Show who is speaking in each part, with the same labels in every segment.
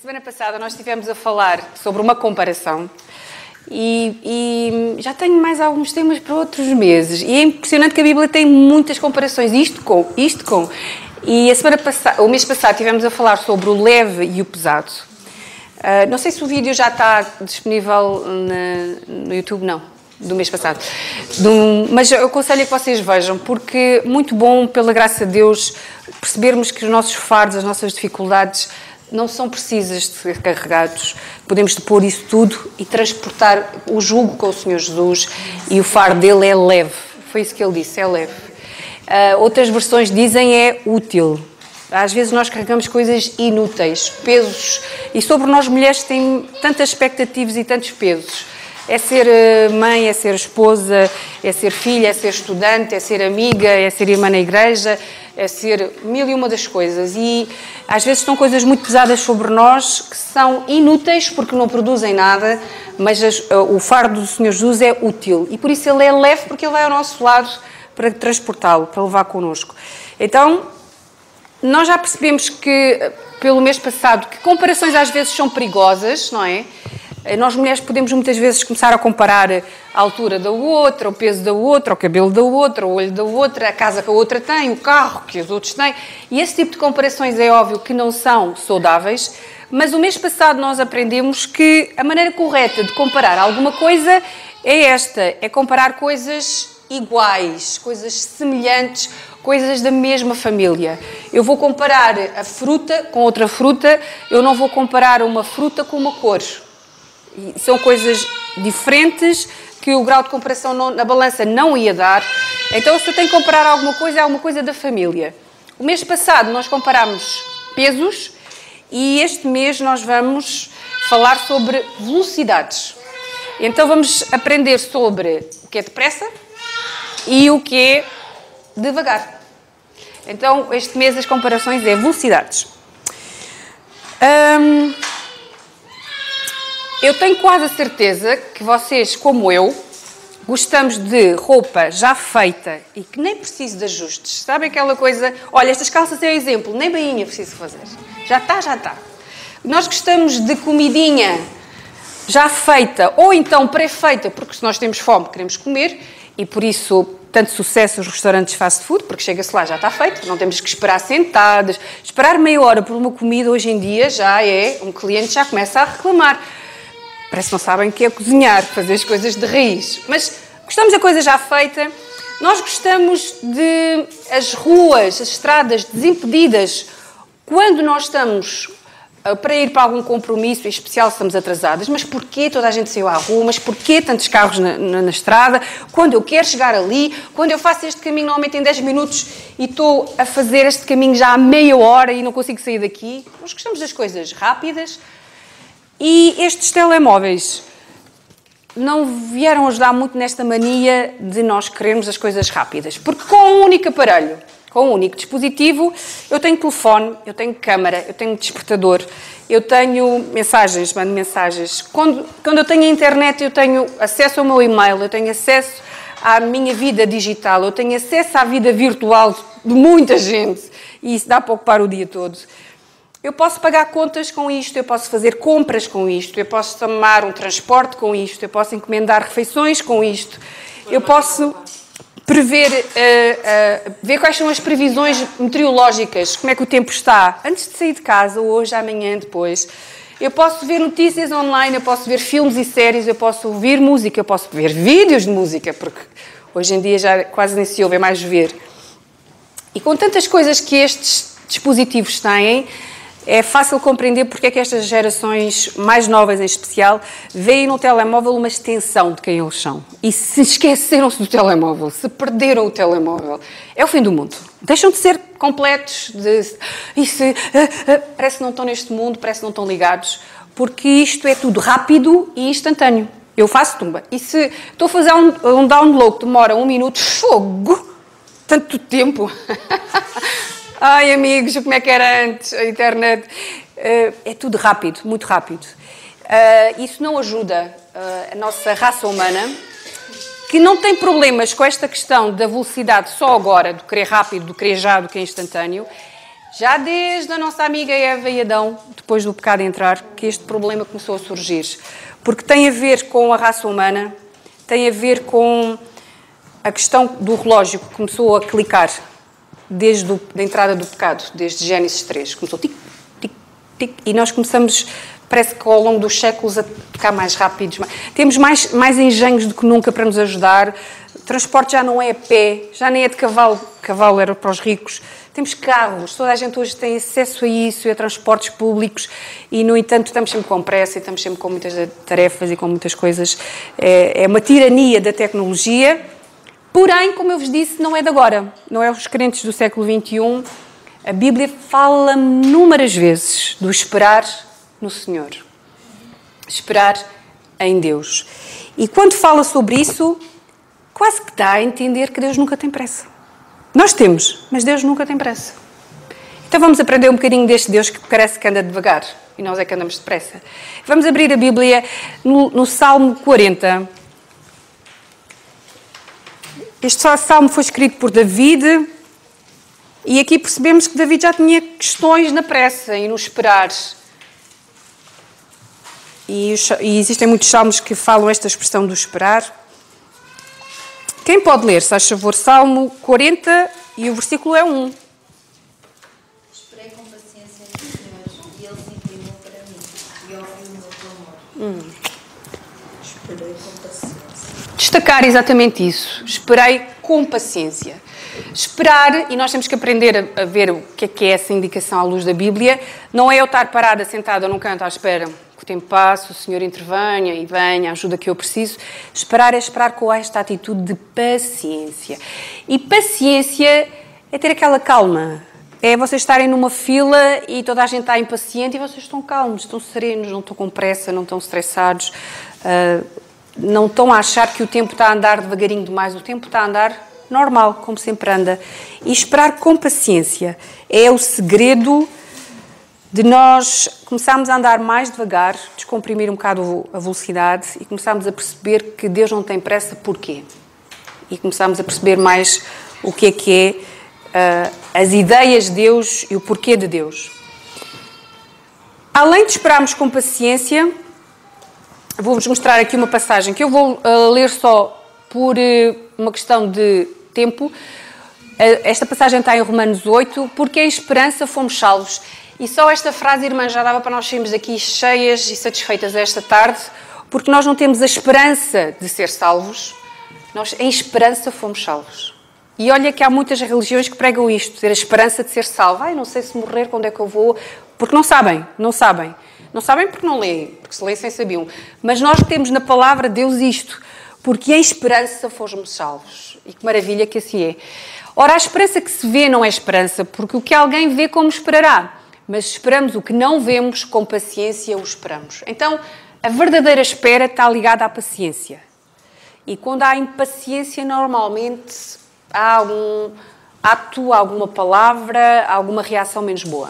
Speaker 1: semana passada nós estivemos a falar sobre uma comparação e já tenho mais alguns temas para outros meses. E é impressionante que a Bíblia tem muitas comparações, isto com. E o mês passado estivemos a falar sobre o leve e o pesado. Não sei se o vídeo já está disponível no YouTube, não, do mês passado. Mas eu aconselho que vocês vejam, porque é muito bom, pela graça de Deus, percebermos que os nossos fardos, as nossas dificuldades não são precisas de ser carregados. Podemos depor isso tudo e transportar o jugo com o Senhor Jesus, e o fardo dele é leve. Foi isso que ele disse, é leve. Outras versões dizem é útil. Às vezes nós carregamos coisas inúteis, pesos, e sobre nós mulheres tem tantas expectativas e tantos pesos. É ser mãe, é ser esposa, é ser filha, é ser estudante, é ser amiga, é ser irmã na igreja, é ser mil e uma das coisas. E às vezes são coisas muito pesadas sobre nós que são inúteis porque não produzem nada, mas o fardo do Senhor Jesus é útil. E por isso ele é leve, porque ele vai ao nosso lado para transportá-lo, para levar connosco. Então, nós já percebemos que, pelo mês passado, que comparações às vezes são perigosas, não é? Nós mulheres podemos muitas vezes começar a comparar a altura da outra, o peso da outra, o cabelo da outra, o olho da outra, a casa que a outra tem, o carro que os outros têm. E esse tipo de comparações é óbvio que não são saudáveis, mas o mês passado nós aprendemos que a maneira correta de comparar alguma coisa é esta, é comparar coisas iguais, coisas semelhantes, coisas da mesma família. Eu vou comparar a fruta com outra fruta, eu não vou comparar uma fruta com uma cor. E são coisas diferentes que o grau de comparação na balança não ia dar. Então, se eu tenho que comparar alguma coisa, é alguma coisa da família. O mês passado nós comparámos pesos e este mês nós vamos falar sobre velocidades. Então, vamos aprender sobre o que é depressa e o que é devagar. Então, este mês as comparações é velocidades. Eu tenho quase a certeza que vocês, como eu, gostamos de roupa já feita e que nem preciso de ajustes. Sabem aquela coisa? Olha, estas calças é exemplo, nem bainha preciso fazer. Já está. Nós gostamos de comidinha já feita ou então pré-feita, porque se nós temos fome queremos comer e por isso tanto sucesso os restaurantes fast food, porque chega-se lá, já está feito, não temos que esperar sentadas. Esperar meia hora por uma comida hoje em dia já é, um cliente já começa a reclamar. Parece que não sabem o que é cozinhar, fazer as coisas de raiz. Mas gostamos da coisa já feita. Nós gostamos de as ruas, as estradas desimpedidas. Quando nós estamos para ir para algum compromisso, em especial se estamos atrasadas, mas porquê toda a gente saiu à rua? Mas porquê tantos carros na estrada? Quando eu quero chegar ali, quando eu faço este caminho normalmente em 10 minutos e estou a fazer este caminho já há meia hora e não consigo sair daqui. Nós gostamos das coisas rápidas. E estes telemóveis não vieram ajudar muito nesta mania de nós querermos as coisas rápidas. Porque com um único aparelho, com um único dispositivo, eu tenho telefone, eu tenho câmara, eu tenho despertador, eu tenho mensagens, mando mensagens. Quando eu tenho a internet, eu tenho acesso ao meu e-mail, eu tenho acesso à minha vida digital, eu tenho acesso à vida virtual de muita gente. E isso dá para ocupar o dia todo. Eu posso pagar contas com isto, eu posso fazer compras com isto, eu posso tomar um transporte com isto, eu posso encomendar refeições com isto, eu posso prever, ver quais são as previsões meteorológicas, como é que o tempo está, antes de sair de casa, hoje, amanhã, depois. Eu posso ver notícias online, eu posso ver filmes e séries, eu posso ouvir música, eu posso ver vídeos de música, porque hoje em dia já quase nem se ouve, é mais ver. E com tantas coisas que estes dispositivos têm, é fácil compreender porque é que estas gerações mais novas, em especial, veem no telemóvel uma extensão de quem eles são. E se esqueceram-se do telemóvel, se perderam o telemóvel, é o fim do mundo. Deixam de ser completos, parece que não estão neste mundo, parece que não estão ligados, porque isto é tudo rápido e instantâneo. Eu faço tumba. E se estou a fazer um download que demora 1 minuto, fogo! Tanto tempo! Ai, amigos, como é que era antes a internet? É tudo rápido, muito rápido. Isso não ajuda a nossa raça humana, que não tem problemas com esta questão da velocidade só agora, do querer rápido, do querer já, do que é instantâneo, Já desde a nossa amiga Eva e Adão, depois do pecado entrar, que este problema começou a surgir. Porque tem a ver com a raça humana, tem a ver com a questão do relógio que começou a clicar desde a entrada do pecado, desde Gênesis 3. Começou tic, tic, tic, e nós começamos, parece que ao longo dos séculos, a ficar mais rápidos. Temos mais engenhos do que nunca para nos ajudar. O transporte já não é a pé, já nem é de cavalo. Cavalo era para os ricos. Temos carros, toda a gente hoje tem acesso a isso, a transportes públicos e, no entanto, estamos sempre com pressa e estamos sempre com muitas tarefas e com muitas coisas. É uma tirania da tecnologia, porém, como eu vos disse, não é de agora, não é os crentes do século XXI. A Bíblia fala inúmeras vezes do esperar no Senhor, esperar em Deus. E quando fala sobre isso, quase que dá a entender que Deus nunca tem pressa. Nós temos, mas Deus nunca tem pressa. Então vamos aprender um bocadinho deste Deus que parece que anda devagar e nós é que andamos depressa. Vamos abrir a Bíblia no Salmo 40. Este salmo foi escrito por David e aqui percebemos que David já tinha questões na pressa e no esperar. E existem muitos salmos que falam esta expressão do esperar. Quem pode ler, se faz favor, Salmo 40 e o versículo é 1.
Speaker 2: Esperei com paciência no Senhor e Ele se inclinou para mim e ouviu o meu clamor. Esperei com paciência.
Speaker 1: Destacar exatamente isso. Esperei com paciência. Esperar, e nós temos que aprender a ver o que é essa indicação à luz da Bíblia, não é eu estar parada, sentada num canto à espera que o tempo passe, o Senhor intervenha e venha, ajuda que eu preciso. Esperar é esperar com esta atitude de paciência. E paciência é ter aquela calma. É vocês estarem numa fila e toda a gente está impaciente e vocês estão calmos, estão serenos, não estão com pressa, não estão estressados, não estão a achar que o tempo está a andar devagarinho demais. O tempo está a andar normal, como sempre anda. E esperar com paciência é o segredo de nós começarmos a andar mais devagar, descomprimir um bocado a velocidade e começarmos a perceber que Deus não tem pressa, porquê? E começarmos a perceber mais o que é as ideias de Deus e o porquê de Deus. Além de esperarmos com paciência, vou-vos mostrar aqui uma passagem que eu vou ler só por uma questão de tempo. Esta passagem está em Romanos 8, porque em esperança fomos salvos. E só esta frase, irmã, já dava para nós sairmos daqui cheias e satisfeitas esta tarde, porque nós não temos a esperança de ser salvos, nós em esperança fomos salvos. E olha que há muitas religiões que pregam isto, ter a esperança de ser salvo. Ai, não sei se morrer, quando é que eu vou, porque não sabem. Não sabem porque não leem, porque se leem sabiam. Mas nós temos na palavra de Deus isto, porque em esperança fomos salvos. E que maravilha que assim é. Ora, a esperança que se vê não é esperança, porque o que alguém vê, como esperará? Mas esperamos o que não vemos, com paciência o esperamos. Então, a verdadeira espera está ligada à paciência. E quando há impaciência, normalmente há algum ato, alguma palavra, alguma reação menos boa.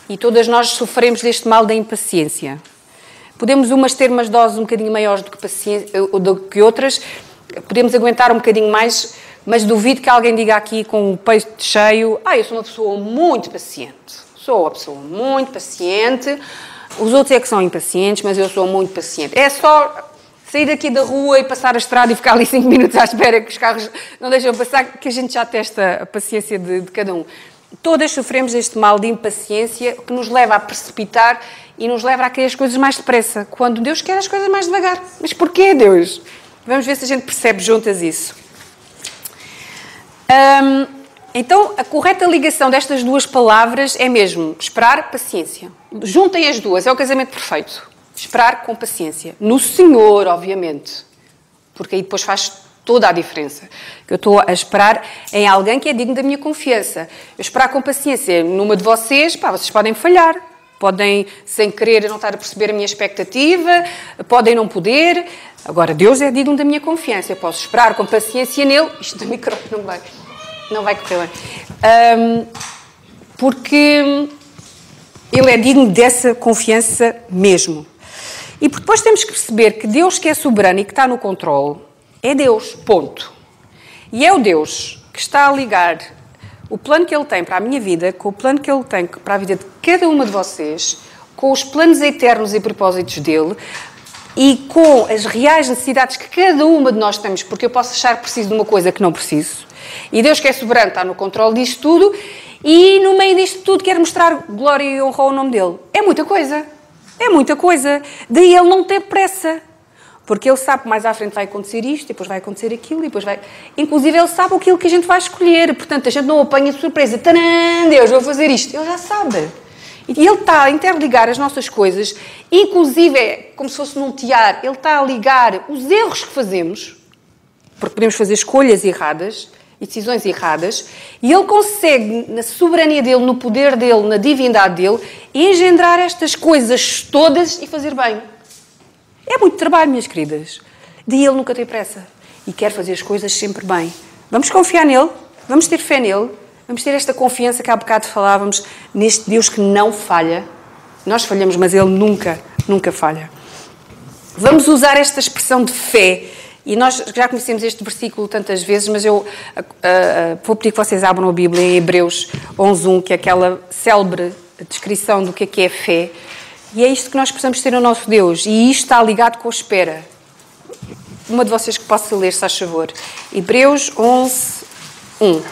Speaker 1: E todas nós sofremos deste mal da impaciência. Podemos umas ter umas doses um bocadinho maiores do que outras, podemos aguentar um bocadinho mais, mas duvido que alguém diga aqui com o peito cheio: eu sou uma pessoa muito paciente. Sou uma pessoa muito paciente, os outros é que são impacientes, mas eu sou muito paciente. É só sair daqui da rua e passar a estrada e ficar ali 5 minutos à espera que os carros não deixam passar, que a gente já testa a paciência de cada um. Todas sofremos deste mal de impaciência que nos leva a precipitar e nos leva a querer as coisas mais depressa, quando Deus quer as coisas mais devagar. Mas porquê, Deus? Vamos ver se a gente percebe juntas isso. Então, a correta ligação destas duas palavras é mesmo esperar, paciência. Juntem as duas, é o casamento perfeito. Esperar com paciência. No Senhor, obviamente. Porque aí depois faz toda a diferença. Eu estou a esperar em alguém que é digno da minha confiança. Eu esperar com paciência numa de vocês, vocês podem falhar. Podem, sem querer, não estar a perceber a minha expectativa. Podem não poder. Agora, Deus é digno da minha confiança. Eu posso esperar com paciência nele. Isto do microfone não vai correr bem. Porque Ele é digno dessa confiança mesmo. E depois temos que perceber que Deus, que é soberano e que está no controle, é Deus, ponto. E é o Deus que está a ligar o plano que Ele tem para a minha vida, com o plano que Ele tem para a vida de cada uma de vocês, com os planos eternos e propósitos dEle e com as reais necessidades que cada uma de nós temos, porque eu posso achar que preciso de uma coisa que não preciso. E Deus, que é soberano, está no controle disto tudo e no meio disto tudo quer mostrar glória e honra ao nome dEle. É muita coisa. É muita coisa. Daí Ele não ter pressa. Porque Ele sabe que mais à frente vai acontecer isto, e depois vai acontecer aquilo, e depois vai... Inclusive, Ele sabe aquilo que a gente vai escolher. Portanto, a gente não apanha de surpresa. Tadã, Deus, vou fazer isto. Ele já sabe. E Ele está a interligar as nossas coisas. Inclusive, é como se fosse num tiar. Ele está a ligar os erros que fazemos, porque podemos fazer escolhas erradas e decisões erradas, e Ele consegue, na soberania dEle, no poder dEle, na divindade dEle, engendrar estas coisas todas e fazer bem. É muito trabalho, minhas queridas. Daí Ele nunca tem pressa. E quer fazer as coisas sempre bem. Vamos confiar nele. Vamos ter fé nele. Vamos ter esta confiança que há bocado falávamos neste Deus que não falha. Nós falhamos, mas Ele nunca, nunca falha. Vamos usar esta expressão de fé. E nós já conhecemos este versículo tantas vezes, mas eu vou pedir que vocês abram a Bíblia em Hebreus 11:1, que é aquela célebre descrição do que é fé. E é isto que nós precisamos ter no nosso Deus. E isto está ligado com a espera. Uma de vocês que possa ler, se faz favor. Hebreus 11:1.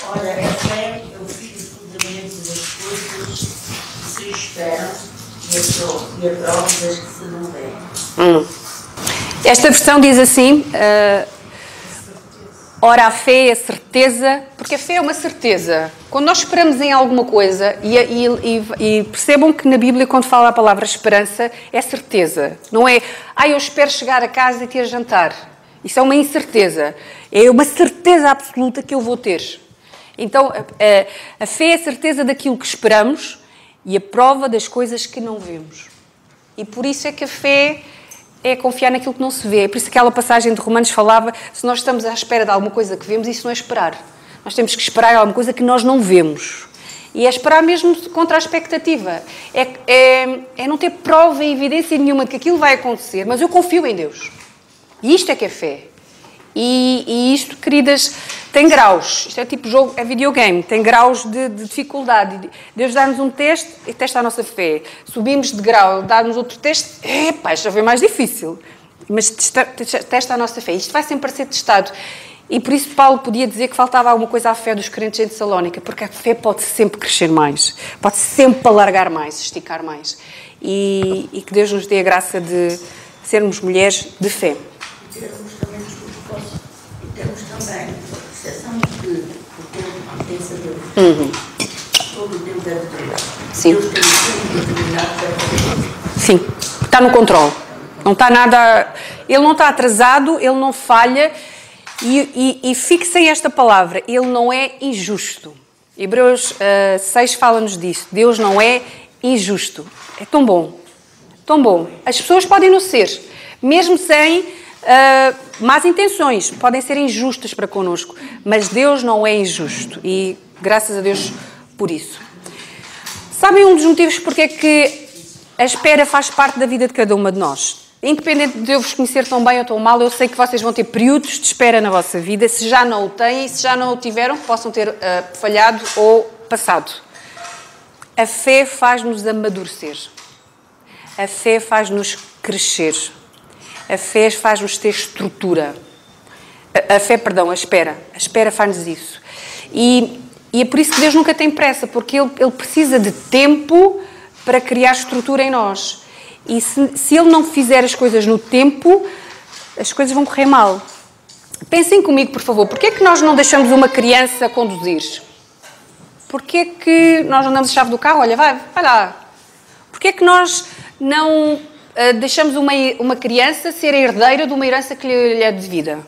Speaker 3: Ora, a fé é o fundamento das coisas que se esperam e a prova das que se não veem.
Speaker 1: Esta versão diz assim... Ora, a fé é a certeza, porque a fé é uma certeza. Quando nós esperamos em alguma coisa, e percebam que na Bíblia, quando fala a palavra esperança, é certeza. Não é, eu espero chegar a casa e ter jantar. Isso é uma incerteza. É uma certeza absoluta que eu vou ter. Então, a fé é a certeza daquilo que esperamos e a prova das coisas que não vemos. E por isso é que a fé... é confiar naquilo que não se vê. É por isso que aquela passagem de Romanos falava, se nós estamos à espera de alguma coisa que vemos, isso não é esperar. Nós temos que esperar alguma coisa que nós não vemos. E é esperar mesmo contra a expectativa. É não ter prova e evidência nenhuma de que aquilo vai acontecer, mas eu confio em Deus. E isto é que é fé. E isto, queridas, tem graus. Isto é tipo jogo, é videogame. Tem graus de dificuldade. Deus dá-nos um teste e testa a nossa fé. Subimos de grau, dá-nos outro teste. Já foi mais difícil. Mas testa a nossa fé. Isto vai sempre ser testado. E por isso Paulo podia dizer que faltava alguma coisa à fé dos crentes em Tessalónica. Porque a fé pode sempre crescer mais. Pode sempre alargar mais, esticar mais. E que Deus nos dê a graça de sermos mulheres de fé.
Speaker 3: Temos também a percepção de que o tempo pertence a Deus. Todo o tempo é de Deus.
Speaker 1: Sim.
Speaker 3: Deus tem um tempo determinado para fazer.
Speaker 1: Sim, está no controle. Não está nada... Ele não está atrasado, ele não falha. E fixem esta palavra, ele não é injusto. Hebreus 6 fala-nos disso. Deus não é injusto. É tão bom. Tão bom. As pessoas podem não ser, mesmo sem... más intenções, podem ser injustas para connosco, mas Deus não é injusto e graças a Deus por isso. Sabem um dos motivos porque é que a espera faz parte da vida de cada uma de nós? Independente de eu vos conhecer tão bem ou tão mal, eu sei que vocês vão ter períodos de espera na vossa vida, se já não o têm e se já não o tiveram, possam ter falhado ou passado. A fé faz-nos amadurecer. A fé faz-nos crescer. A fé faz-nos ter estrutura. A espera. A espera faz-nos isso. E é por isso que Deus nunca tem pressa, porque Ele precisa de tempo para criar estrutura em nós. E se Ele não fizer as coisas no tempo, as coisas vão correr mal. Pensem comigo, por favor. Porquê é que nós não deixamos uma criança conduzir? Porquê é que nós não damos a chave do carro? Olha, vai lá. Porquê é que nós não... deixamos uma criança ser a herdeira de uma herança que lhe é devida.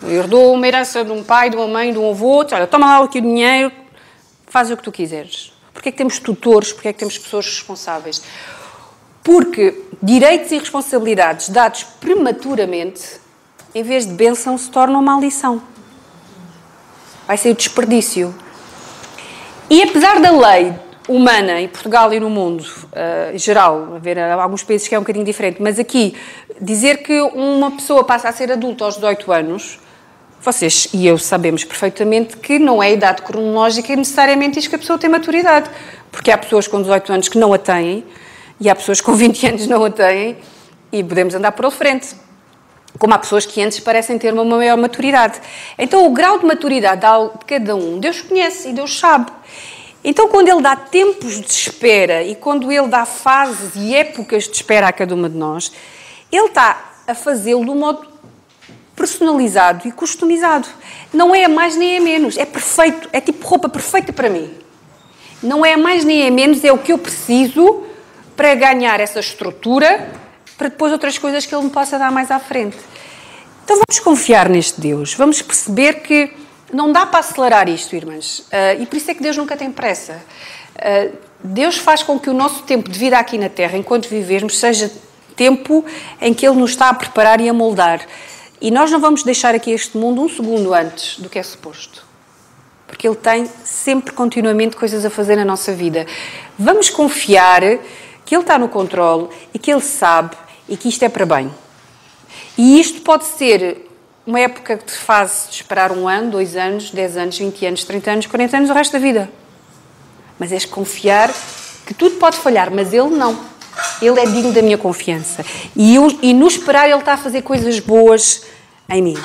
Speaker 1: Herdou uma herança de um pai, de uma mãe, de um avô. Olha, toma lá aqui o dinheiro, faz o que tu quiseres. Porquê é que temos tutores? Porquê é que temos pessoas responsáveis? Porque direitos e responsabilidades dados prematuramente, em vez de bênção, se tornam maldição. Vai ser o desperdício. E apesar da lei humana em Portugal e no mundo em geral, haver alguns países que é um bocadinho diferente, mas aqui, dizer que uma pessoa passa a ser adulta aos 18 anos Vocês e eu sabemos perfeitamente que não é a idade cronológica necessariamente diz que a pessoa tem maturidade. Porque há pessoas com 18 anos que não a têm e há pessoas com 20 anos que não a têm e podemos andar por ele frente. Como há pessoas que antes parecem ter uma maior maturidade. Então, o grau de maturidade de cada um, Deus conhece e Deus sabe. Então, quando Ele dá tempos de espera e quando Ele dá fases e épocas de espera a cada uma de nós, Ele está a fazê-lo de um modo personalizado e customizado. Não é a mais nem a menos. É perfeito. É tipo roupa perfeita para mim. Não é a mais nem a menos. É o que eu preciso para ganhar essa estrutura para depois outras coisas que Ele me possa dar mais à frente. Então vamos confiar neste Deus. Vamos perceber que não dá para acelerar isto, irmãs. E por isso é que Deus nunca tem pressa. Deus faz com que o nosso tempo de vida aqui na Terra, enquanto vivemos, seja tempo em que Ele nos está a preparar e a moldar. E nós não vamos deixar aqui este mundo um segundo antes do que é suposto. Porque Ele tem sempre, continuamente, coisas a fazer na nossa vida. Vamos confiar que Ele está no controle e que Ele sabe e que isto é para bem. E isto pode ser uma época que te faz esperar 1 ano, 2 anos, 10 anos, 20 anos, 30 anos, 40 anos, o resto da vida. Mas és confiar que tudo pode falhar, mas Ele não. Ele é digno da minha confiança. E no esperar Ele está a fazer coisas boas em mim.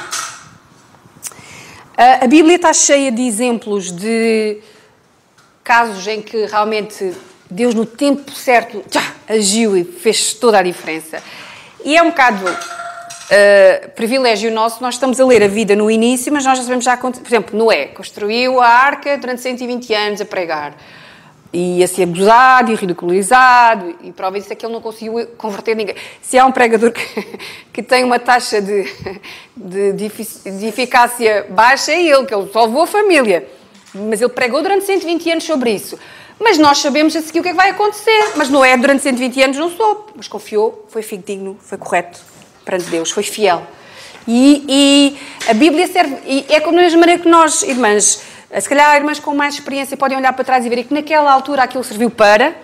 Speaker 1: A Bíblia está cheia de exemplos de casos em que realmente Deus no tempo certo agiu e fez toda a diferença. E é um bocado privilégio nosso, nós estamos a ler a vida no início, mas nós já sabemos já, por exemplo, Noé construiu a arca durante 120 anos a pregar. E a ser abusado e ridicularizado, e prova disso é que ele não conseguiu converter ninguém. Se há um pregador que tem uma taxa de eficácia baixa, é ele, que ele salvou a família. Mas ele pregou durante 120 anos sobre isso. Mas nós sabemos a seguir o que é que vai acontecer. Mas Noé, durante 120 anos, não soube. Mas confiou, foi fidedigno, foi correto perante Deus, foi fiel. E a Bíblia serve... E é como da mesma maneira que nós, irmãs... Se calhar irmãs com mais experiência podem olhar para trás e ver que naquela altura aquilo serviu para,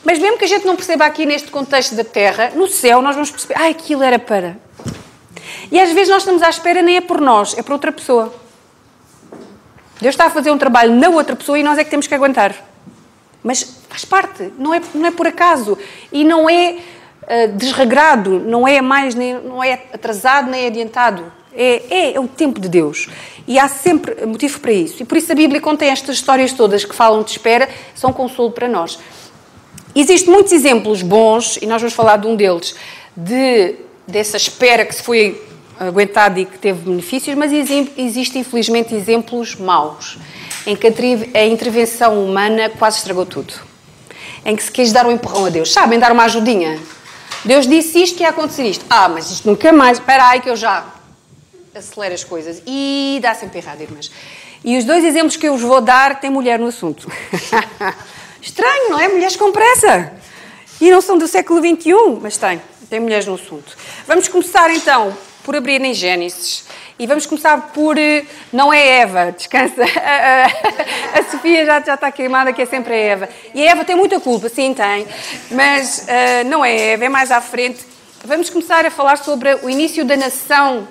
Speaker 1: mas mesmo que a gente não perceba aqui neste contexto da Terra, no céu nós vamos perceber, aquilo era para. E às vezes nós estamos à espera, nem é por nós, é por outra pessoa. Deus está a fazer um trabalho na outra pessoa e nós é que temos que aguentar. Mas faz parte, não é por acaso. E não é desregrado, não é atrasado nem adiantado. É o tempo de Deus. E há sempre motivo para isso. E por isso a Bíblia contém estas histórias todas que falam de espera, são consolo para nós. Existem muitos exemplos bons, e nós vamos falar de um deles, dessa espera que se foi aguentada e que teve benefícios, mas existem infelizmente exemplos maus, em que a intervenção humana quase estragou tudo. Em que se quis dar um empurrão a Deus. Sabem, dar uma ajudinha. Deus disse isto que ia acontecer isto. Mas isto nunca mais. Espera aí que eu já... acelera as coisas e dá sempre errado, irmãs. E os 2 exemplos que eu vos vou dar têm mulher no assunto. Estranho, não é? Mulheres com pressa. E não são do século XXI, mas tem mulheres no assunto. Vamos começar então por abrir em Gênesis. E vamos começar por... Não é Eva, descansa. A Sofia já está queimada, que é sempre a Eva. E a Eva tem muita culpa, sim, tem. Mas não é Eva, é mais à frente. Vamos começar a falar sobre o início da nação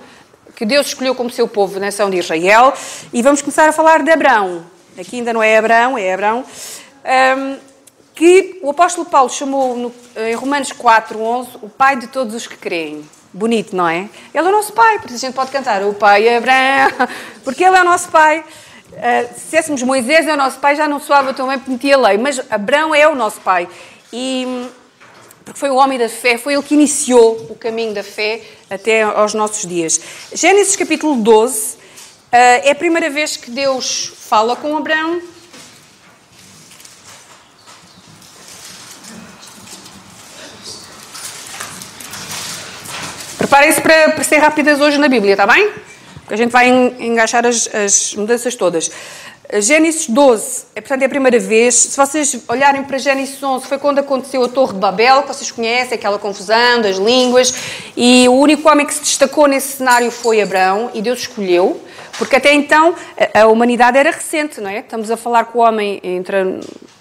Speaker 1: que Deus escolheu como seu povo, a nação de Israel, e vamos começar a falar de Abraão. Aqui ainda não é Abraão, é Abraão, que o apóstolo Paulo chamou em Romanos 4:11 o pai de todos os que creem. Bonito, não é? Ele é o nosso pai, por isso a gente pode cantar o pai Abraão, porque ele é o nosso pai. Se disséssemos Moisés é o nosso pai, já não soava tão bem porque metia a lei, mas Abraão é o nosso pai. Porque foi o homem da fé, foi ele que iniciou o caminho da fé até aos nossos dias. Gênesis capítulo 12, é a primeira vez que Deus fala com Abraão. Preparem-se para ser rápidas hoje na Bíblia, está bem? Porque a gente vai engaixar as mudanças todas. Gênesis 12, portanto, é a primeira vez. Se vocês olharem para Gênesis 11, foi quando aconteceu a Torre de Babel, que vocês conhecem, aquela confusão das línguas, e o único homem que se destacou nesse cenário foi Abraão, e Deus escolheu, porque até então a humanidade era recente, não é? Estamos a falar que o homem entra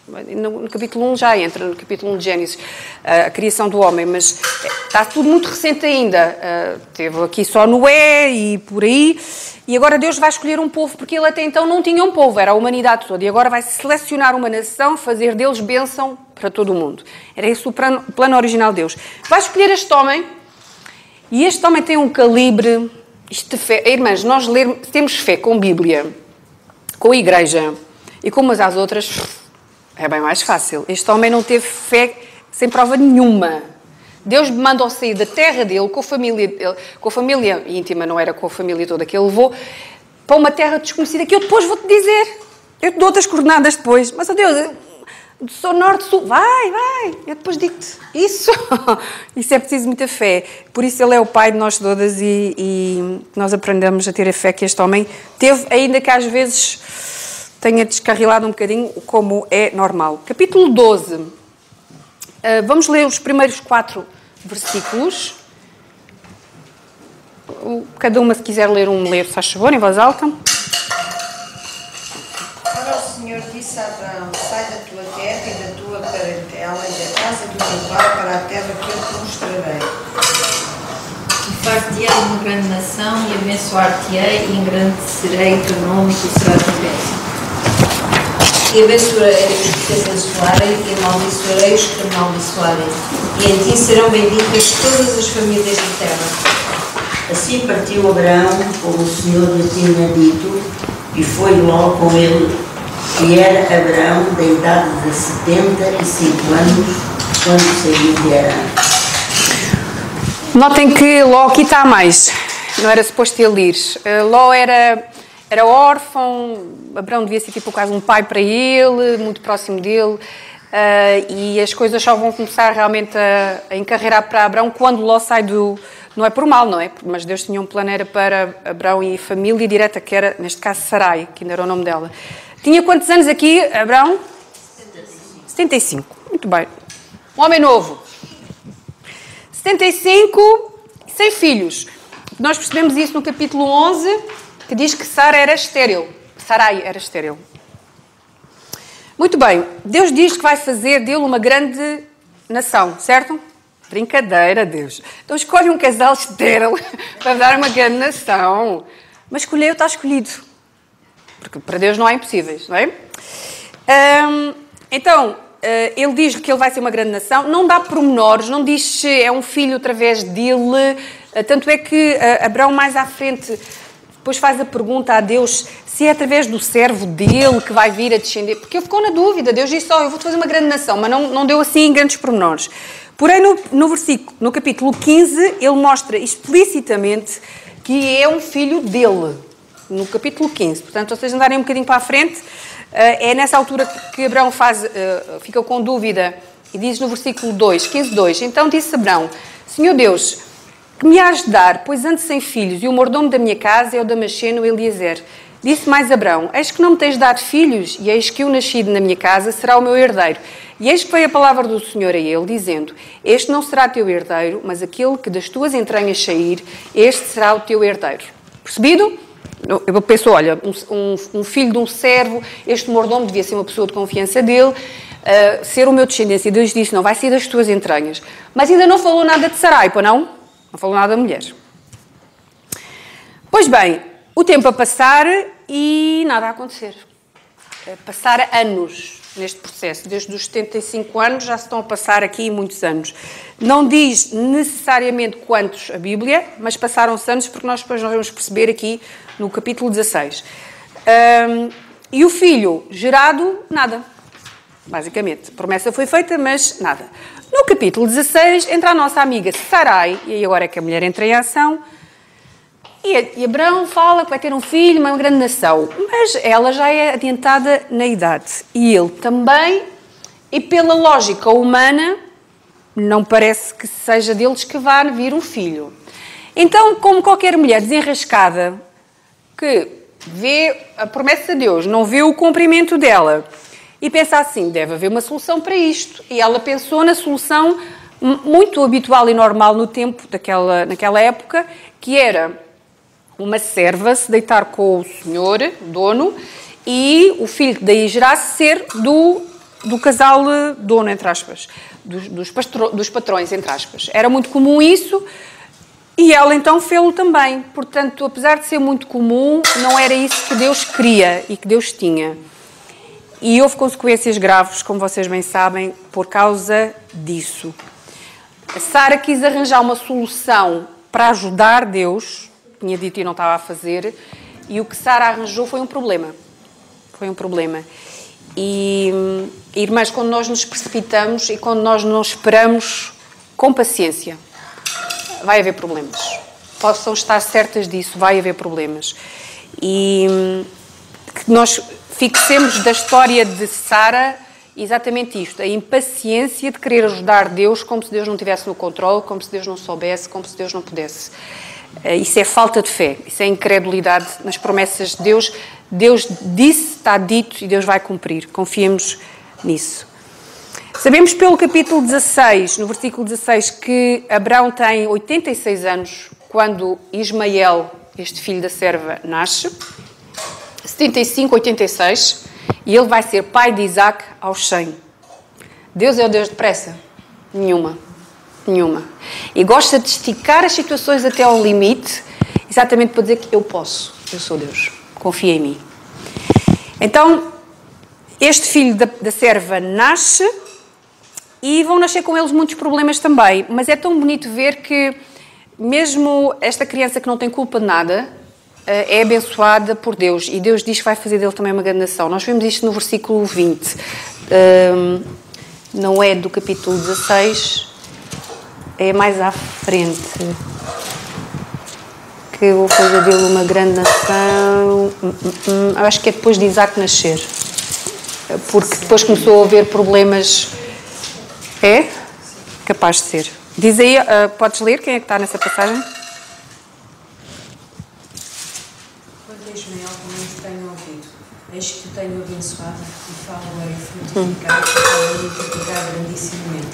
Speaker 1: No capítulo 1 já entra, no capítulo 1 de Gênesis, a criação do homem, mas está tudo muito recente ainda. Teve aqui só Noé e por aí, e agora Deus vai escolher um povo, porque ele até então não tinha um povo, era a humanidade toda, e agora vai selecionar uma nação, fazer deles bênção para todo o mundo. Era esse o plano original de Deus. Vai escolher este homem, e este homem tem um calibre, isto de fé. Irmãs, nós temos fé com a Bíblia, com a igreja, e com umas às outras, é bem mais fácil. Este homem não teve fé sem prova nenhuma. Deus me mandou sair da terra dele, com a família íntima, não era com a família toda que ele levou, para uma terra desconhecida, que eu depois vou-te dizer. Eu te dou outras coordenadas depois. Mas, oh Deus, sou norte, sul, vai, eu depois digo-te. Isso é preciso muita fé. Por isso ele é o pai de nós todas e nós aprendemos a ter a fé que este homem teve, ainda que às vezes tenha descarrilado um bocadinho, como é normal. Capítulo 12. Vamos ler os primeiros 4 versículos. Cada uma, se quiser ler se faz favor, em voz alta.
Speaker 2: Ora, o Senhor disse a Abraão: sai da tua terra e da tua parentela e da casa do teu pai para a terra que eu te mostrarei. E far-te-ei uma grande nação e abençoar-te-ei e engrandecerei o teu nome e tu serás uma bênção. E abençoarei os que te abençoarem e amaldiçoarei os que te amaldiçoarem. E em ti serão benditas todas as famílias da terra.
Speaker 3: Assim partiu Abraão, como o Senhor lhe tinha dito, e foi Ló com ele, e era Abraão da idade de 75 anos, quando saiu de Harã.
Speaker 1: Notem que Ló aqui está a mais. Não era suposto ele ir. Ló era órfão, Abraão devia ser tipo quase um pai para ele, muito próximo dele, e as coisas só vão começar realmente a encarreirar para Abraão quando Ló sai do... Não é por mal, não é? Mas Deus tinha um plano, era para Abraão e família direta, que era, neste caso, Sarai, que ainda era o nome dela. Tinha quantos anos aqui, Abraão? 75. Muito bem. Um homem novo. 75, sem filhos. Nós percebemos isso no capítulo 11, que diz que Sarai era estéril. Muito bem. Deus diz que vai fazer dele uma grande nação, certo? Brincadeira, Deus. Então escolhe um casal estéril para dar uma grande nação. Mas escolheu, está escolhido. Porque para Deus não há impossíveis, não é? Então, ele diz que ele vai ser uma grande nação. Não dá pormenores, não diz se é um filho através dele. Tanto é que Abraão mais à frente depois faz a pergunta a Deus se é através do servo dele que vai vir a descender. Porque ele ficou na dúvida. Deus disse, eu vou-te fazer uma grande nação. Mas não deu assim grandes pormenores. Porém, no capítulo 15, ele mostra explicitamente que é um filho dele. No capítulo 15. Portanto, se vocês andarem um bocadinho para a frente, é nessa altura que Abraão fica com dúvida. E diz no versículo 2, 15:2. Então disse Abraão, Senhor Deus, que me has de dar, pois ando sem filhos, e o mordomo da minha casa é o Damasceno Eliezer. Disse mais Abraão, eis que não me tens dado filhos, e eis que o nascido na minha casa será o meu herdeiro. E eis que veio a palavra do Senhor a ele, dizendo, este não será teu herdeiro, mas aquele que das tuas entranhas sair, este será o teu herdeiro. Percebido? Eu penso, olha, um filho de um servo, este mordomo devia ser uma pessoa de confiança dele, ser o meu descendente. E Deus disse, não, vai ser das tuas entranhas. Mas ainda não falou nada de Sarai, pô, não? Não falou nada da mulher. Pois bem, o tempo a passar e nada a acontecer. Passar anos neste processo. Desde os 75 anos já se estão a passar aqui muitos anos. Não diz necessariamente quantos a Bíblia, mas passaram-se anos porque nós depois vamos perceber aqui no capítulo 16. E o filho gerado, nada. Basicamente. A promessa foi feita, mas nada. No capítulo 16 entra a nossa amiga Sarai, e agora é que a mulher entra em ação, e Abraão fala que vai ter um filho, uma grande nação, mas ela já é adiantada na idade. E ele também, e pela lógica humana, não parece que seja deles que vá vir um filho. Então, como qualquer mulher desenrascada, que vê a promessa de Deus, não vê o cumprimento dela, e pensa assim, deve haver uma solução para isto. E ela pensou na solução muito habitual e normal no tempo, naquela época, que era uma serva se deitar com o senhor, o dono, e o filho que daí gerasse ser do do casal dono, entre aspas, dos patrões, entre aspas. Era muito comum isso e ela então fê-lo também. Portanto, apesar de ser muito comum, não era isso que Deus queria e que Deus tinha. E houve consequências graves, como vocês bem sabem, por causa disso. A Sara quis arranjar uma solução para ajudar Deus, tinha dito e não estava a fazer, e o que Sara arranjou foi um problema. Foi um problema. E, irmãs, quando nós nos precipitamos e quando nós não esperamos com paciência, vai haver problemas. Possam estar certas disso, vai haver problemas. E que nós fixemos da história de Sara exatamente isto, a impaciência de querer ajudar Deus como se Deus não estivesse no controle, como se Deus não soubesse, como se Deus não pudesse. Isso é falta de fé, isso é incredulidade nas promessas de Deus. Deus disse, está dito e Deus vai cumprir. Confiemos nisso. Sabemos pelo capítulo 16, no versículo 16, que Abraão tem 86 anos quando Ismael, este filho da serva, nasce. 75, 86, e ele vai ser pai de Isaac aos 100. Deus é o Deus de pressa? Nenhuma. E gosta de esticar as situações até ao limite, exatamente para dizer que eu posso, eu sou Deus, confia em mim. Então, este filho da serva nasce e vão nascer com eles muitos problemas também, mas é tão bonito ver que mesmo esta criança que não tem culpa de nada, é abençoada por Deus e Deus diz que vai fazer dele também uma grande nação. Nós vemos isto no versículo 20. Não é do capítulo 16, é mais à frente. Que eu vou fazer dele uma grande nação. Eu acho que é depois de Isaac nascer. Porque depois começou a haver problemas. É? Capaz de ser. Diz aí, podes ler quem é que está nessa passagem?
Speaker 4: Ismael também te tenho ouvido. Eis que te tenho abençoado e falo-ei frutificar, falo-ei multiplicar grandissimamente.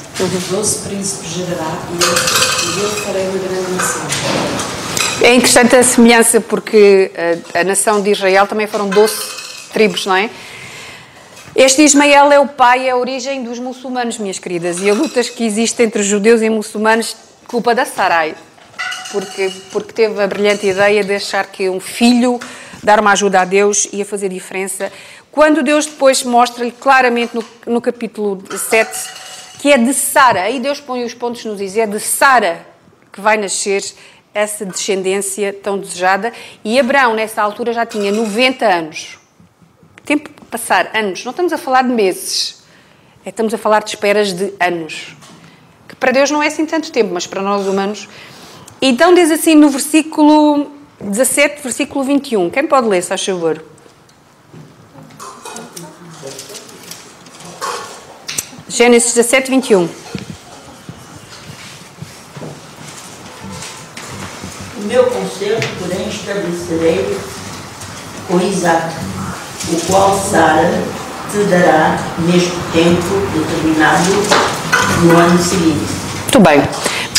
Speaker 4: 12 príncipes gerará e eu farei uma grande nação.
Speaker 1: É interessante a semelhança porque a nação de Israel também foram 12 tribos, não é? Este Ismael é o pai, é a origem dos muçulmanos, minhas queridas, e a luta que existe entre judeus e muçulmanos, culpa da Sarai, porque teve a brilhante ideia de achar que um filho dar uma ajuda a Deus ia fazer diferença, quando Deus depois mostra-lhe claramente no capítulo 7 que é de Sara, aí Deus põe os pontos nos is, é de Sara que vai nascer essa descendência tão desejada, e Abraão nessa altura já tinha 90 anos. Tempo de passar, anos, não estamos a falar de meses, estamos a falar de esperas de anos, que para Deus não é assim tanto tempo, mas para nós humanos. Então diz assim no versículo 17, versículo 21. Quem pode ler, se faz favor? Gênesis 17, 21.
Speaker 3: O meu concerto, porém, estabelecerei com Isaac, o qual Sara te dará neste tempo determinado no ano seguinte.
Speaker 1: Muito bem.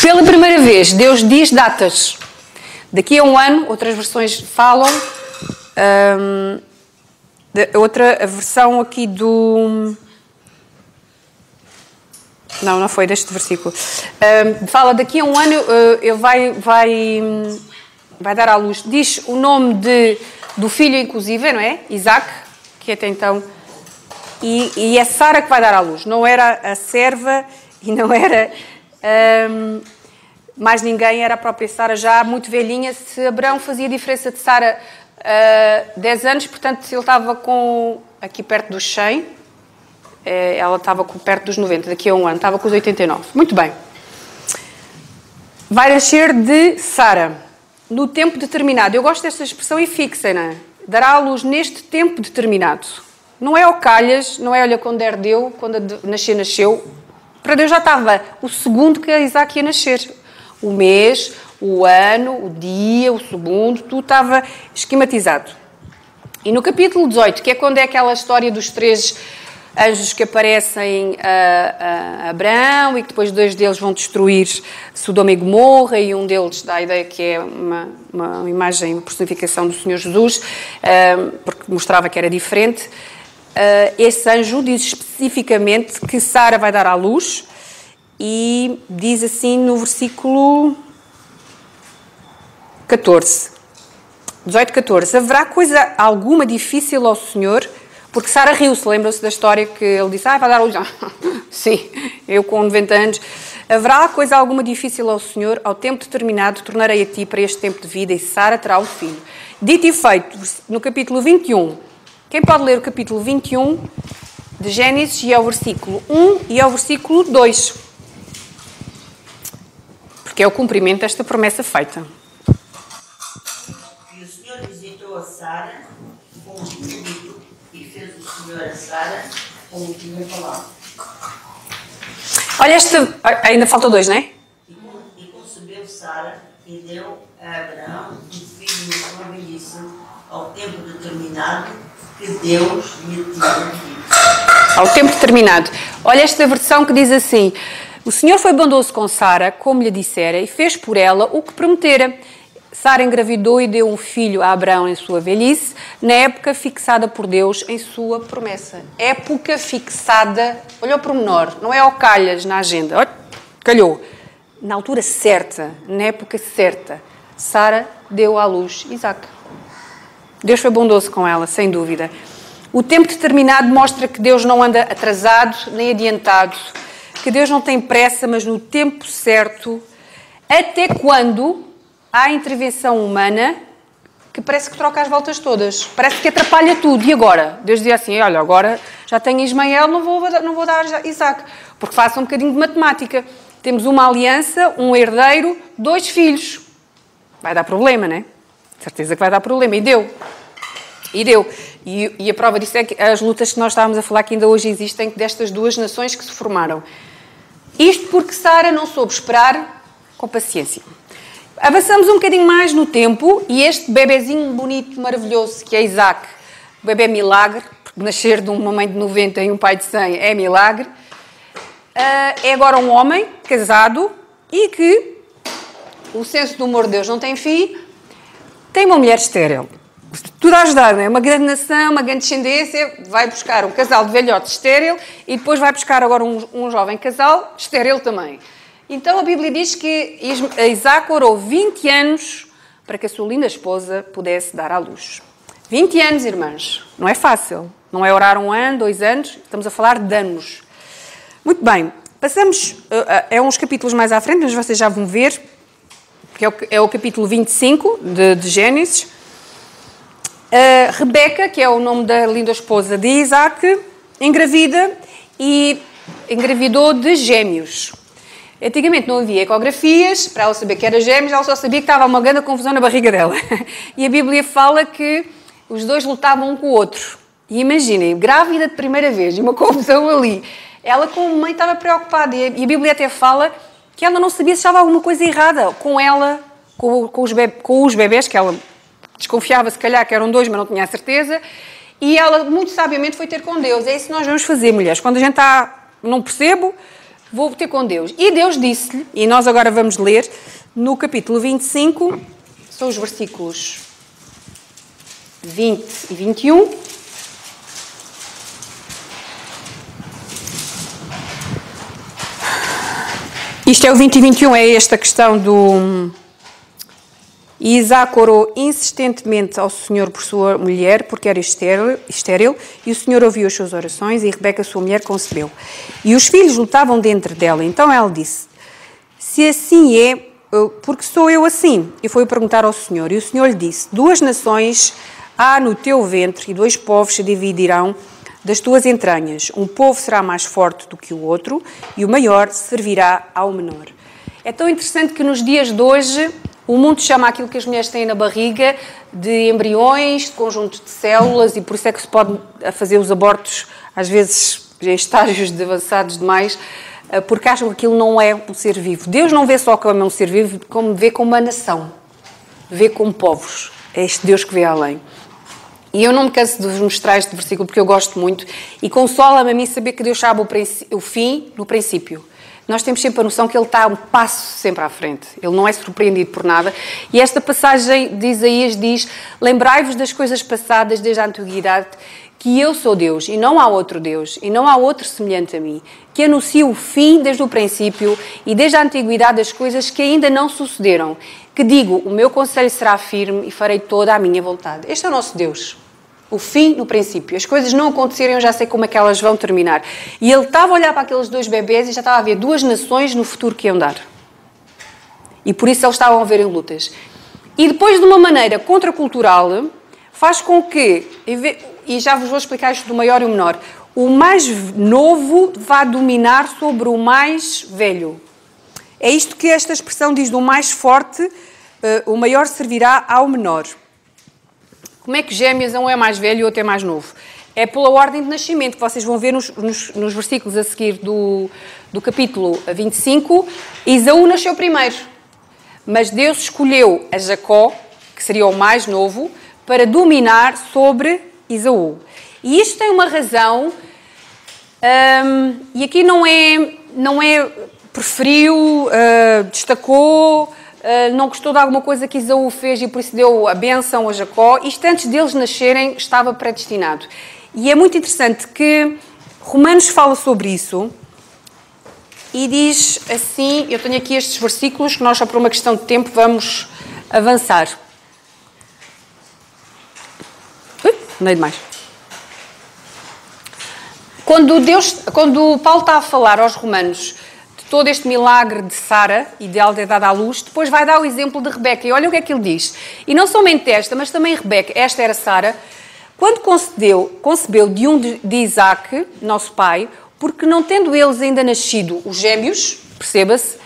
Speaker 1: Pela primeira vez, Deus diz datas. Daqui a um ano, outras versões falam. Outra versão aqui do... Não foi deste versículo. Fala daqui a um ano, ele vai dar à luz. Diz o nome do filho, inclusive, não é? Isaac, que até então... E é Sara que vai dar à luz. Não era a serva e não era... mais ninguém, era a própria Sara, já muito velhinha. Se Abraão fazia diferença de Sara 10 anos, portanto, se ele estava aqui perto dos 100, ela estava perto dos 90, daqui a um ano, estava com os 89. Muito bem. Vai nascer de Sara, no tempo determinado. Eu gosto desta expressão e fixem-na. Dará à luz neste tempo determinado. Não é ao calhas, não é olha quando deu, quando nasceu. Para Deus já estava o segundo que Isaac ia nascer. O mês, o ano, o dia, o segundo, tudo estava esquematizado. E no capítulo 18, que é quando é aquela história dos 3 anjos que aparecem a Abraão e que depois 2 deles vão destruir Sodoma e Gomorra, e um deles dá a ideia que é uma imagem, uma personificação do Senhor Jesus, porque mostrava que era diferente. esse anjo diz especificamente que Sara vai dar à luz e diz assim no versículo 14, 18, 14, haverá coisa alguma difícil ao Senhor? Porque Sara riu-se, lembram-se da história que ele disse, vai dar à luz? Sim, eu com 90 anos. Haverá coisa alguma difícil ao Senhor? Ao tempo determinado tornarei a ti para este tempo de vida e Sara terá um filho. Dito e feito, no capítulo 21, quem pode ler o capítulo 21 de Gênesis e ao versículo 1 e ao versículo 2? Porque é o cumprimento desta promessa feita.
Speaker 3: E o Senhor visitou a Sara como tinha dito, e fez o Senhor a Sara como tinha falado.
Speaker 1: Olha esta... Ainda falta 2, não é?
Speaker 3: E concebeu Sara e deu a Abraão um filho na sua velhice, ao tempo determinado que Deus lhe tinha dito.
Speaker 1: Ao tempo determinado. Olha esta versão que diz assim: o Senhor foi bondoso com Sara, como lhe dissera, e fez por ela o que prometera. Sara engravidou e deu um filho a Abraão em sua velhice, na época fixada por Deus em sua promessa. Época fixada, olha o pormenor, não é ao calhas na agenda, olha, calhou. Na altura certa, na época certa, Sara deu à luz Isaac. Deus foi bondoso com ela, sem dúvida. O tempo determinado mostra que Deus não anda atrasado nem adiantado, que Deus não tem pressa, mas no tempo certo, até quando há intervenção humana que parece que troca as voltas todas, parece que atrapalha tudo. E agora? Deus dizia assim, olha, agora já tenho Ismael, não vou dar Isaac, porque faça um bocadinho de matemática. Temos uma aliança, um herdeiro, 2 filhos. Vai dar problema, não é? Certeza que vai dar problema. E deu. E a prova disso é que as lutas que nós estávamos a falar que ainda hoje existem destas 2 nações que se formaram. Isto porque Sara não soube esperar com paciência. Avançamos um bocadinho mais no tempo e este bebezinho bonito, maravilhoso, que é Isaac, o bebê milagre, porque nascer de uma mãe de 90 e um pai de 100 é milagre, é agora um homem casado e que o senso do humor de Deus não tem fim, tem uma mulher estéril. Tudo a ajudar, não é? Uma grande nação, uma grande descendência, vai buscar um casal de velhotes estéril e depois vai buscar agora um jovem casal estéril também. Então a Bíblia diz que Isaac orou 20 anos para que a sua linda esposa pudesse dar à luz. 20 anos, irmãs. Não é fácil. Não é orar 1 ano, 2 anos. Estamos a falar de anos. Muito bem. Passamos a uns capítulos mais à frente, mas vocês já vão ver, que é o capítulo 25 de Gênesis. Rebeca, que é o nome da linda esposa de Isaac, engravida e engravidou de gêmeos. Antigamente não havia ecografias, para ela saber que era gêmeos, ela só sabia que estava uma grande confusão na barriga dela. E a Bíblia fala que os 2 lutavam um com o outro. E imaginem, grávida de primeira vez, e uma confusão ali. Ela como mãe estava preocupada, e a Bíblia até fala que ela não sabia se estava alguma coisa errada com ela, com os bebés, que ela desconfiava se calhar que eram 2, mas não tinha a certeza. E ela muito sabiamente foi ter com Deus. É isso que nós vamos fazer, mulheres. Quando a gente não percebo, vou ter com Deus. E Deus disse-lhe, e nós agora vamos ler, no capítulo 25, são os versículos 20 e 21. Isto é o 20 e 21, é esta questão do... E Isaac orou insistentemente ao Senhor por sua mulher, porque era estéril, e o Senhor ouviu as suas orações, e Rebeca, sua mulher, concebeu. E os filhos lutavam dentro dela. Então ela disse, se assim é, porque sou eu assim? E foi perguntar ao Senhor. E o Senhor lhe disse, 2 nações há no teu ventre, e 2 povos se dividirão das tuas entranhas. Um povo será mais forte do que o outro, e o maior servirá ao menor. É tão interessante que nos dias de hoje... O mundo chama aquilo que as mulheres têm na barriga de embriões, de conjuntos de células, e por isso é que se pode fazer os abortos, às vezes em estágios avançados demais, porque acham que aquilo não é um ser vivo. Deus não vê só como um ser vivo, como vê como uma nação, vê como povos. É este Deus que vê além. E eu não me canso de vos mostrar este versículo porque eu gosto muito, e consola-me a mim saber que Deus sabe o fim no princípio. Nós temos sempre a noção que Ele está um passo sempre à frente. Ele não é surpreendido por nada. E esta passagem de Isaías diz, lembrai-vos das coisas passadas desde a antiguidade, que eu sou Deus e não há outro Deus e não há outro semelhante a mim, que anuncio o fim desde o princípio e desde a antiguidade das coisas que ainda não sucederam, que digo, o meu conselho será firme e farei toda a minha vontade. Este é o nosso Deus. O fim no princípio. As coisas não acontecerem, eu já sei como é que elas vão terminar. E ele estava a olhar para aqueles 2 bebés e já estava a ver 2 nações no futuro que iam dar. E por isso eles estavam a ver em lutas. E depois, de uma maneira contracultural, faz com que, e já vos vou explicar isto do maior e o menor, o mais novo vá dominar sobre o mais velho. É isto que esta expressão diz, do mais forte, o maior servirá ao menor. Como é que gêmeos, um é mais velho e o outro é mais novo? É pela ordem de nascimento, que vocês vão ver nos versículos a seguir do capítulo 25. Esaú nasceu primeiro, mas Deus escolheu a Jacó, que seria o mais novo, para dominar sobre Esaú. E isto tem uma razão, e aqui não é preferiu, destacou, não gostou de alguma coisa que Esaú fez e por isso deu a bênção a Jacó. Isto antes deles nascerem estava predestinado. E é muito interessante que Romanos fala sobre isso e diz assim, eu tenho aqui estes versículos que nós só por uma questão de tempo vamos avançar. Não é demais. Quando Paulo está a falar aos romanos todo este milagre de Sara e de ela ter dado à luz, depois vai dar o exemplo de Rebeca. E olha o que é que ele diz. E não somente esta, mas também Rebeca, esta era Sara, quando concebeu de Isaac, nosso pai, porque não tendo eles ainda nascido os gêmeos, perceba-se,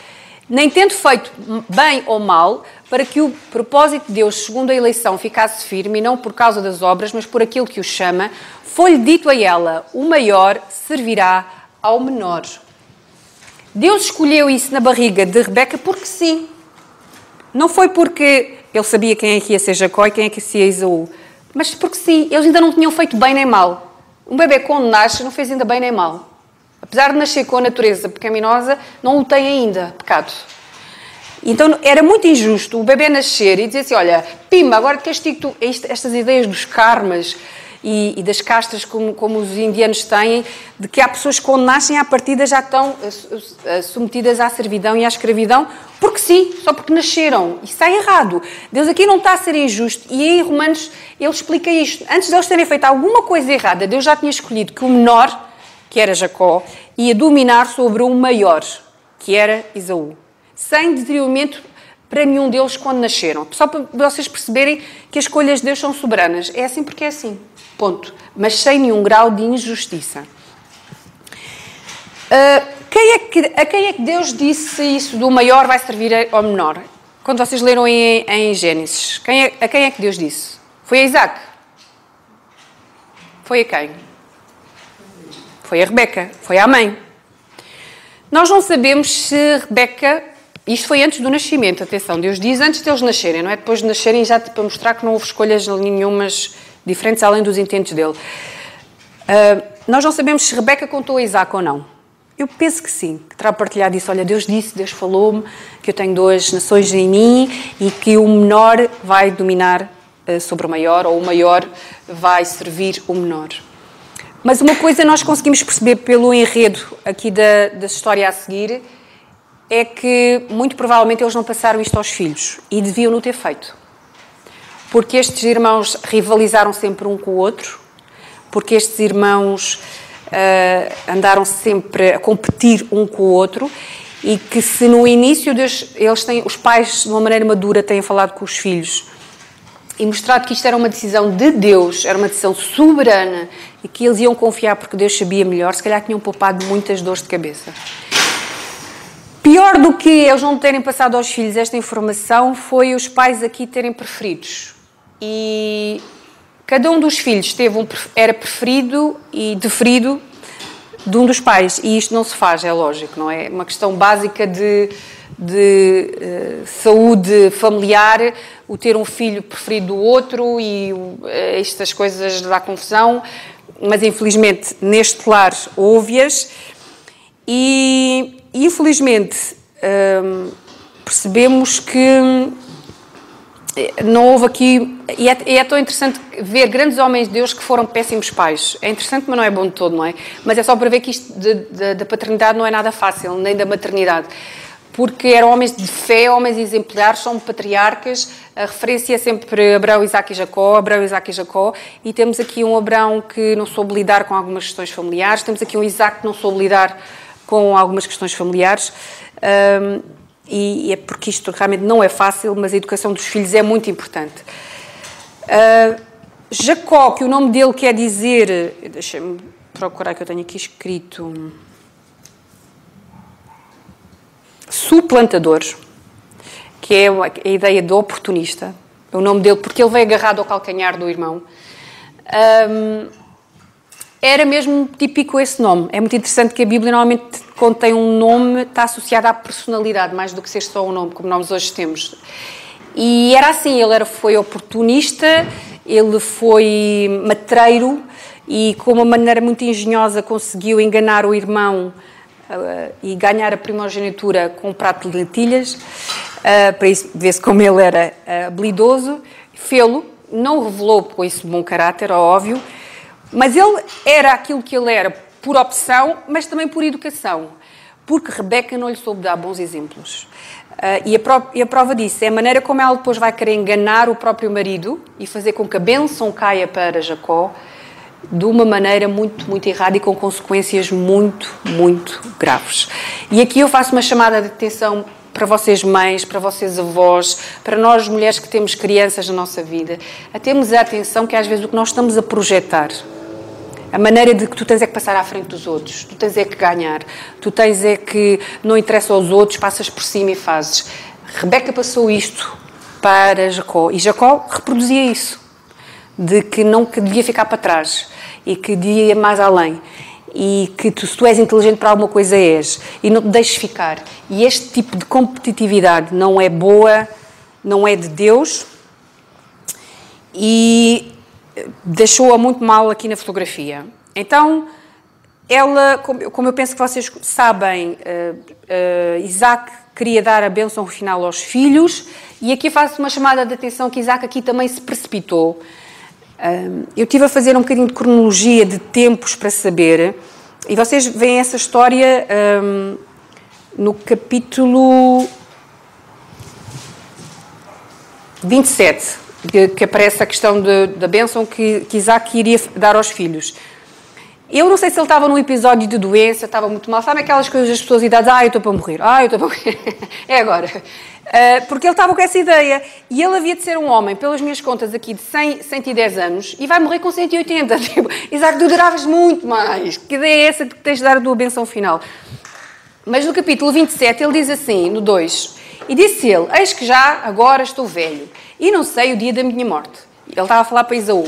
Speaker 1: nem tendo feito bem ou mal, para que o propósito de Deus, segundo a eleição, ficasse firme, e não por causa das obras, mas por aquilo que o chama, foi-lhe dito a ela, o maior servirá ao menor. Deus escolheu isso na barriga de Rebeca porque sim. Não foi porque ele sabia quem é que ia ser Jacó e quem é que ia ser Esaú. Mas porque sim, eles ainda não tinham feito bem nem mal. Um bebê quando nasce não fez ainda bem nem mal. Apesar de nascer com a natureza pecaminosa, não o tem ainda, pecado. Então era muito injusto o bebê nascer e dizer assim, olha, pimba, agora te castigo estas ideias dos karmas e das castas como os indianos têm, de que há pessoas que quando nascem à partida já estão submetidas à servidão e à escravidão, porque sim, só porque nasceram. Isso está errado. Deus aqui não está a ser injusto. E em Romanos ele explica isto. Antes de eles terem feito alguma coisa errada, Deus já tinha escolhido que o menor, que era Jacó, ia dominar sobre o maior, que era Esaú. Sem detrimento para nenhum deles quando nasceram. Só para vocês perceberem que as escolhas de Deus são soberanas. É assim porque é assim. Ponto. Mas sem nenhum grau de injustiça. A quem é que Deus disse isso do maior vai servir ao menor? Quando vocês leram em Gênesis, a quem é que Deus disse? Foi a Isaac? Foi a quem? Foi a Rebeca. Foi à mãe. Nós não sabemos se Rebeca... Isto foi antes do nascimento, atenção. Deus diz antes deles nascerem, não é? Depois de nascerem já para mostrar que não houve escolhas nenhumas diferentes além dos intentos dele. Nós não sabemos se Rebeca contou a Isaac ou não. Eu penso que sim, que terá partilhado isso. Olha, Deus disse, Deus falou-me que eu tenho 2 nações em mim e que o menor vai dominar sobre o maior, ou o maior vai servir o menor. Mas uma coisa nós conseguimos perceber pelo enredo aqui da história a seguir é que, muito provavelmente, eles não passaram isto aos filhos e deviam não ter feito. Porque estes irmãos rivalizaram sempre um com o outro, porque estes irmãos andaram sempre a competir um com o outro e que se no início os pais, de uma maneira madura, têm falado com os filhos e mostrado que isto era uma decisão de Deus, era uma decisão soberana e que eles iam confiar porque Deus sabia melhor, se calhar tinham poupado muitas dores de cabeça. Pior do que eles não terem passado aos filhos esta informação foi os pais aqui terem preferidos. E cada um dos filhos era preferido e deferido de um dos pais. E isto não se faz, é lógico, não é? Uma questão básica de saúde familiar, o ter um filho preferido do outro e estas coisas dá confusão. Mas, infelizmente, neste lar houve-as. E infelizmente, percebemos que não houve aqui... E é tão interessante ver grandes homens de Deus que foram péssimos pais. É interessante, mas não é bom de todo, não é? Mas é só para ver que isto da paternidade não é nada fácil, nem da maternidade. Porque eram homens de fé, homens exemplares, são patriarcas. A referência é sempre Abraão, Isaque e Jacó, Abraão, Isaque e Jacó. E temos aqui um Abraão que não soube lidar com algumas questões familiares. Temos aqui um Isaque que não soube lidar com algumas questões familiares. E é porque isto realmente não é fácil, mas a educação dos filhos é muito importante. Jacó, que o nome dele quer dizer... Deixa-me procurar que eu tenho aqui escrito... Suplantador, que é a ideia de oportunista. É o nome dele, porque ele veio agarrado ao calcanhar do irmão. Era mesmo típico esse nome. É muito interessante que a Bíblia normalmente, quando tem um nome, está associada à personalidade, mais do que ser só um nome, como nós hoje temos. E era assim, ele foi oportunista, ele foi matreiro e, com uma maneira muito engenhosa, conseguiu enganar o irmão e ganhar a primogenitura com um prato de lentilhas, para isso ver-se como ele era habilidoso. Fê-lo, não revelou com isso bom caráter, óbvio, mas ele era aquilo que ele era por opção, mas também por educação, porque Rebeca não lhe soube dar bons exemplos. E a prova disso é a maneira como ela depois vai querer enganar o próprio marido e fazer com que a bênção caia para Jacó, de uma maneira muito, muito errada e com consequências muito, muito graves. E aqui eu faço uma chamada de atenção para vocês mães, para vocês avós, para nós mulheres que temos crianças na nossa vida, a termos a atenção que às vezes o que nós estamos a projetar, a maneira de que tu tens é que passar à frente dos outros, tu tens é que ganhar, tu tens é que não interessa aos outros, passas por cima e fazes. Rebeca passou isto para Jacó e Jacó reproduzia isso, de que devia ficar para trás e que devia ir mais além e que se tu és inteligente para alguma coisa és e não te deixes ficar. E este tipo de competitividade não é boa, não é de Deus e deixou-a muito mal aqui na fotografia. Então, ela, como eu penso que vocês sabem, Isaac queria dar a bênção final aos filhos e aqui faço uma chamada de atenção que Isaac aqui também se precipitou. Eu estive a fazer um bocadinho de cronologia de tempos para saber, e vocês veem essa história no capítulo 27, que aparece a questão da bênção que Isaac iria dar aos filhos. Eu não sei se ele estava num episódio de doença, estava muito mal. Sabe aquelas coisas das pessoas idades? Eu estou para morrer. Eu estou para morrer. É agora. Porque ele estava com essa ideia. E ele havia de ser um homem, pelas minhas contas aqui, de 110 anos, e vai morrer com 180. Tipo, Isaac, tu duravas muito mais. Que ideia é essa que tens de dar a tua benção final? Mas no capítulo 27, ele diz assim, no 2, e disse ele, eis que já agora estou velho, e não sei o dia da minha morte. Ele estava a falar para Esaú.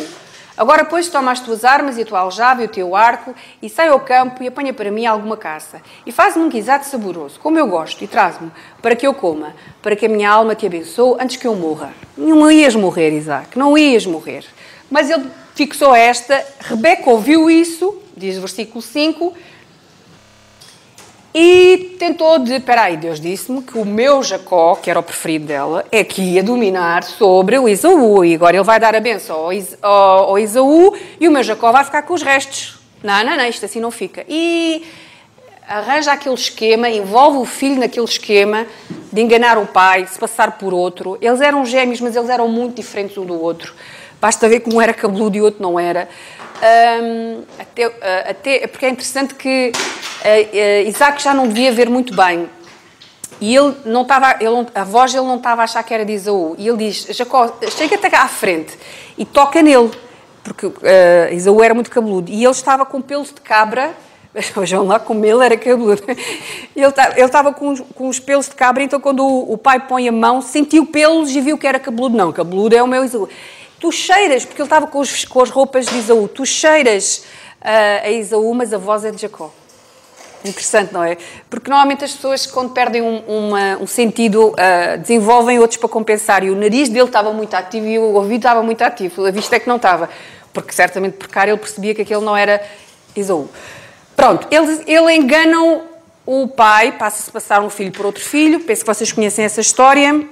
Speaker 1: Agora, pois, toma as tuas armas e a tua aljava e o teu arco e sai ao campo e apanha para mim alguma caça. E faz-me um guisado saboroso, como eu gosto, e traz-me, para que eu coma, para que a minha alma te abençoe antes que eu morra. Não ias morrer, Isaac, não ias morrer. Mas ele fixou esta, Rebeca ouviu isso, diz o versículo 5, e tentou espera aí, Deus disse-me que o meu Jacó, que era o preferido dela, é que ia dominar sobre o Esaú. E agora ele vai dar a bênção ao Esaú e o meu Jacó vai ficar com os restos. Não, isto assim não fica. E arranja aquele esquema, envolve o filho naquele esquema de enganar o pai, de se passar por outro. Eles eram gêmeos, mas eles eram muito diferentes um do outro. Basta ver que um era cabeludo e o outro não era. Porque é interessante que Isaac já não devia ver muito bem e ele não estava, a voz dele não estava a achar que era de Esaú e ele diz, Jacó, chega até cá à frente e toca nele, porque Esaú era muito cabeludo e ele estava com pelos de cabra, vejam lá como ele era cabeludo, ele estava com os pelos de cabra, então quando o pai põe a mão, sentiu pelos e viu que era cabeludo. Não, cabeludo é o meu Esaú. Tu cheiras, porque ele estava com as roupas de Esaú, tu cheiras a Esaú, mas a voz é de Jacó. Interessante, não é? Porque normalmente as pessoas, quando perdem um sentido, desenvolvem outros para compensar. E o nariz dele estava muito ativo e o ouvido estava muito ativo. A vista é que não estava. Porque certamente por cara ele percebia que aquele não era Esaú. Pronto, eles enganam o pai, passa-se a passar um filho por outro filho. Penso que vocês conhecem essa história.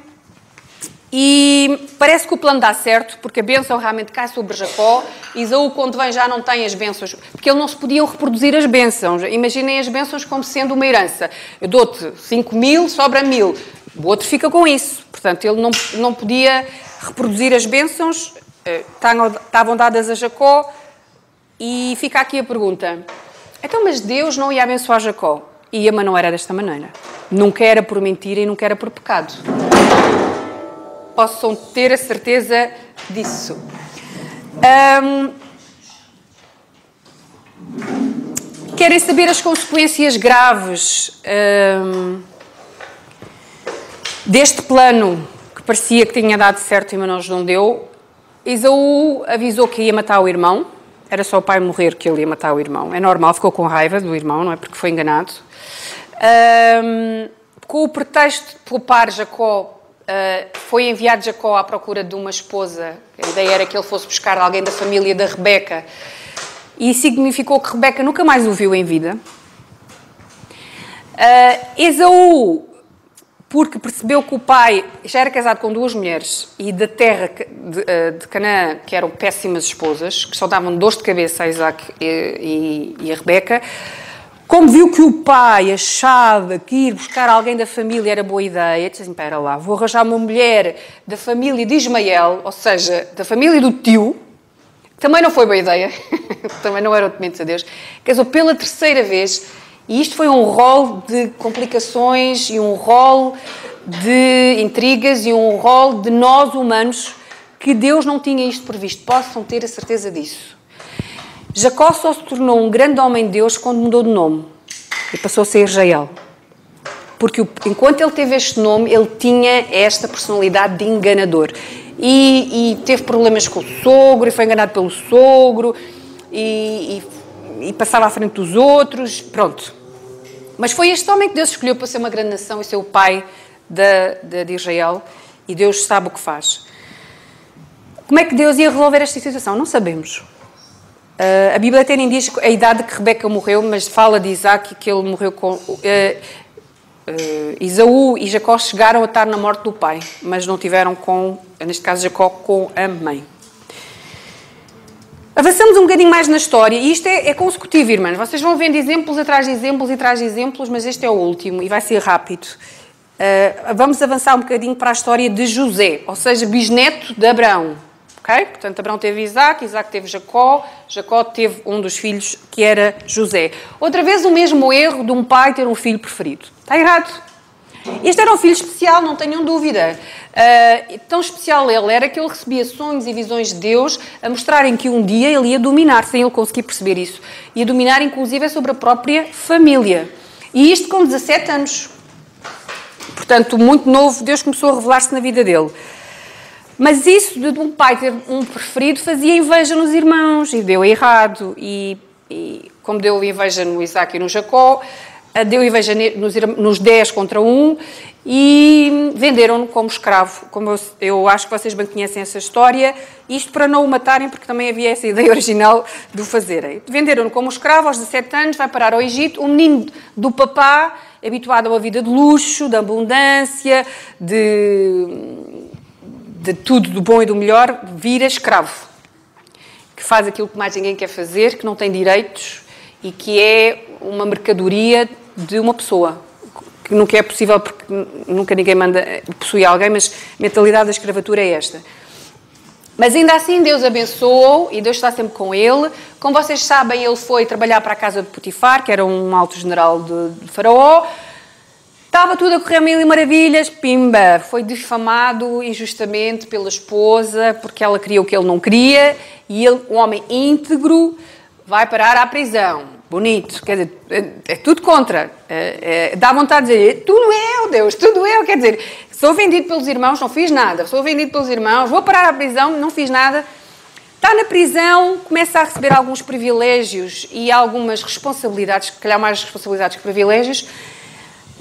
Speaker 1: E parece que o plano dá certo, porque a bênção realmente cai sobre Jacó. Esaú, quando vem, já não tem as bênçãos, porque ele não se podiam reproduzir as bênçãos. Imaginem as bênçãos como sendo uma herança. Eu dou-te 5.000, sobra 1.000. O outro fica com isso. Portanto, ele não podia reproduzir as bênçãos, estavam dadas a Jacó. E fica aqui a pergunta. Então, mas Deus não ia abençoar Jacó? Ia, mas não era desta maneira. Nunca era por mentira e nunca era por pecado. Possam ter a certeza disso. Querem saber as consequências graves deste plano que parecia que tinha dado certo e mas não deu? Esaú avisou que ia matar o irmão. Era só o pai morrer que ele ia matar o irmão. É normal, ficou com raiva do irmão, não é? Porque foi enganado. Com o pretexto de poupar Jacó, foi enviado Jacó à procura de uma esposa. A ideia era que ele fosse buscar alguém da família da Rebeca. E significou que Rebeca nunca mais o viu em vida. Esaú, porque percebeu que o pai já era casado com 2 mulheres e da terra de Canaã, que eram péssimas esposas, que só davam dores de cabeça a Isaac e a Rebeca, como viu que o pai achava que ir buscar alguém da família era boa ideia, disse assim, espera lá, vou arranjar uma mulher da família de Ismael, ou seja, da família do tio, também não foi boa ideia, também não era o temente a Deus, casou pela 3ª vez, e isto foi um rol de complicações e um rol de intrigas e um rol de nós humanos que Deus não tinha isto previsto, possam ter a certeza disso. Jacó só se tornou um grande homem de Deus quando mudou de nome e passou a ser Israel. Porque enquanto ele teve este nome, ele tinha esta personalidade de enganador. E teve problemas com o sogro, e foi enganado pelo sogro, e passava à frente dos outros, pronto. Mas foi este homem que Deus escolheu para ser uma grande nação e ser o pai de Israel, e Deus sabe o que faz. Como é que Deus ia resolver esta situação? Não sabemos. A Bíblia até nem diz a idade que Rebeca morreu, mas fala de Isaac que ele morreu com... Esaú e Jacó chegaram a estar na morte do pai, mas não tiveram com, neste caso Jacó, com a mãe. Avançamos um bocadinho mais na história, e isto é consecutivo, irmãos. Vocês vão vendo exemplos atrás de exemplos e atrás de exemplos, mas este é o último e vai ser rápido. Vamos avançar um bocadinho para a história de José, ou seja, bisneto de Abraão. Okay? Portanto, Abraão teve Isaac, Isaac teve Jacó, Jacó teve um dos filhos que era José. Outra vez o mesmo erro de um pai ter um filho preferido. Está errado. Este era um filho especial, não tenham dúvida. Tão especial ele era que ele recebia sonhos e visões de Deus a mostrarem que um dia ele ia dominar, sem ele conseguir perceber isso. Ia dominar, inclusive, sobre a própria família. E isto com 17 anos. Portanto, muito novo, Deus começou a revelar-se na vida dele. Mas isso de um pai ter um preferido fazia inveja nos irmãos e deu errado. E como deu inveja no Isaac e no Jacó, deu inveja nos 10 contra 1 e venderam-no como escravo. Como eu acho que vocês bem conhecem essa história, isto para não o matarem, porque também havia essa ideia original de o fazerem. Venderam-no como escravo aos 17 anos, vai parar ao Egito, um menino do papá, habituado a uma vida de luxo, de abundância, de tudo, do bom e do melhor, vira escravo. Que faz aquilo que mais ninguém quer fazer, que não tem direitos e que é uma mercadoria de uma pessoa. Que nunca é possível, porque nunca ninguém manda possuir alguém, mas a mentalidade da escravatura é esta. Mas ainda assim Deus abençoou e Deus está sempre com ele. Como vocês sabem, ele foi trabalhar para a casa de Potifar, que era um alto general de Faraó. Estava tudo a correr mil e maravilhas, pimba, foi difamado injustamente pela esposa, porque ela queria o que ele não queria, e ele, um homem íntegro, vai parar à prisão. Bonito, quer dizer, é tudo contra. Dá vontade de dizer, tudo eu, Deus, tudo eu, quer dizer, sou vendido pelos irmãos, não fiz nada, sou vendido pelos irmãos, vou parar à prisão, não fiz nada. Está na prisão, começa a receber alguns privilégios e algumas responsabilidades, se calhar mais responsabilidades que privilégios,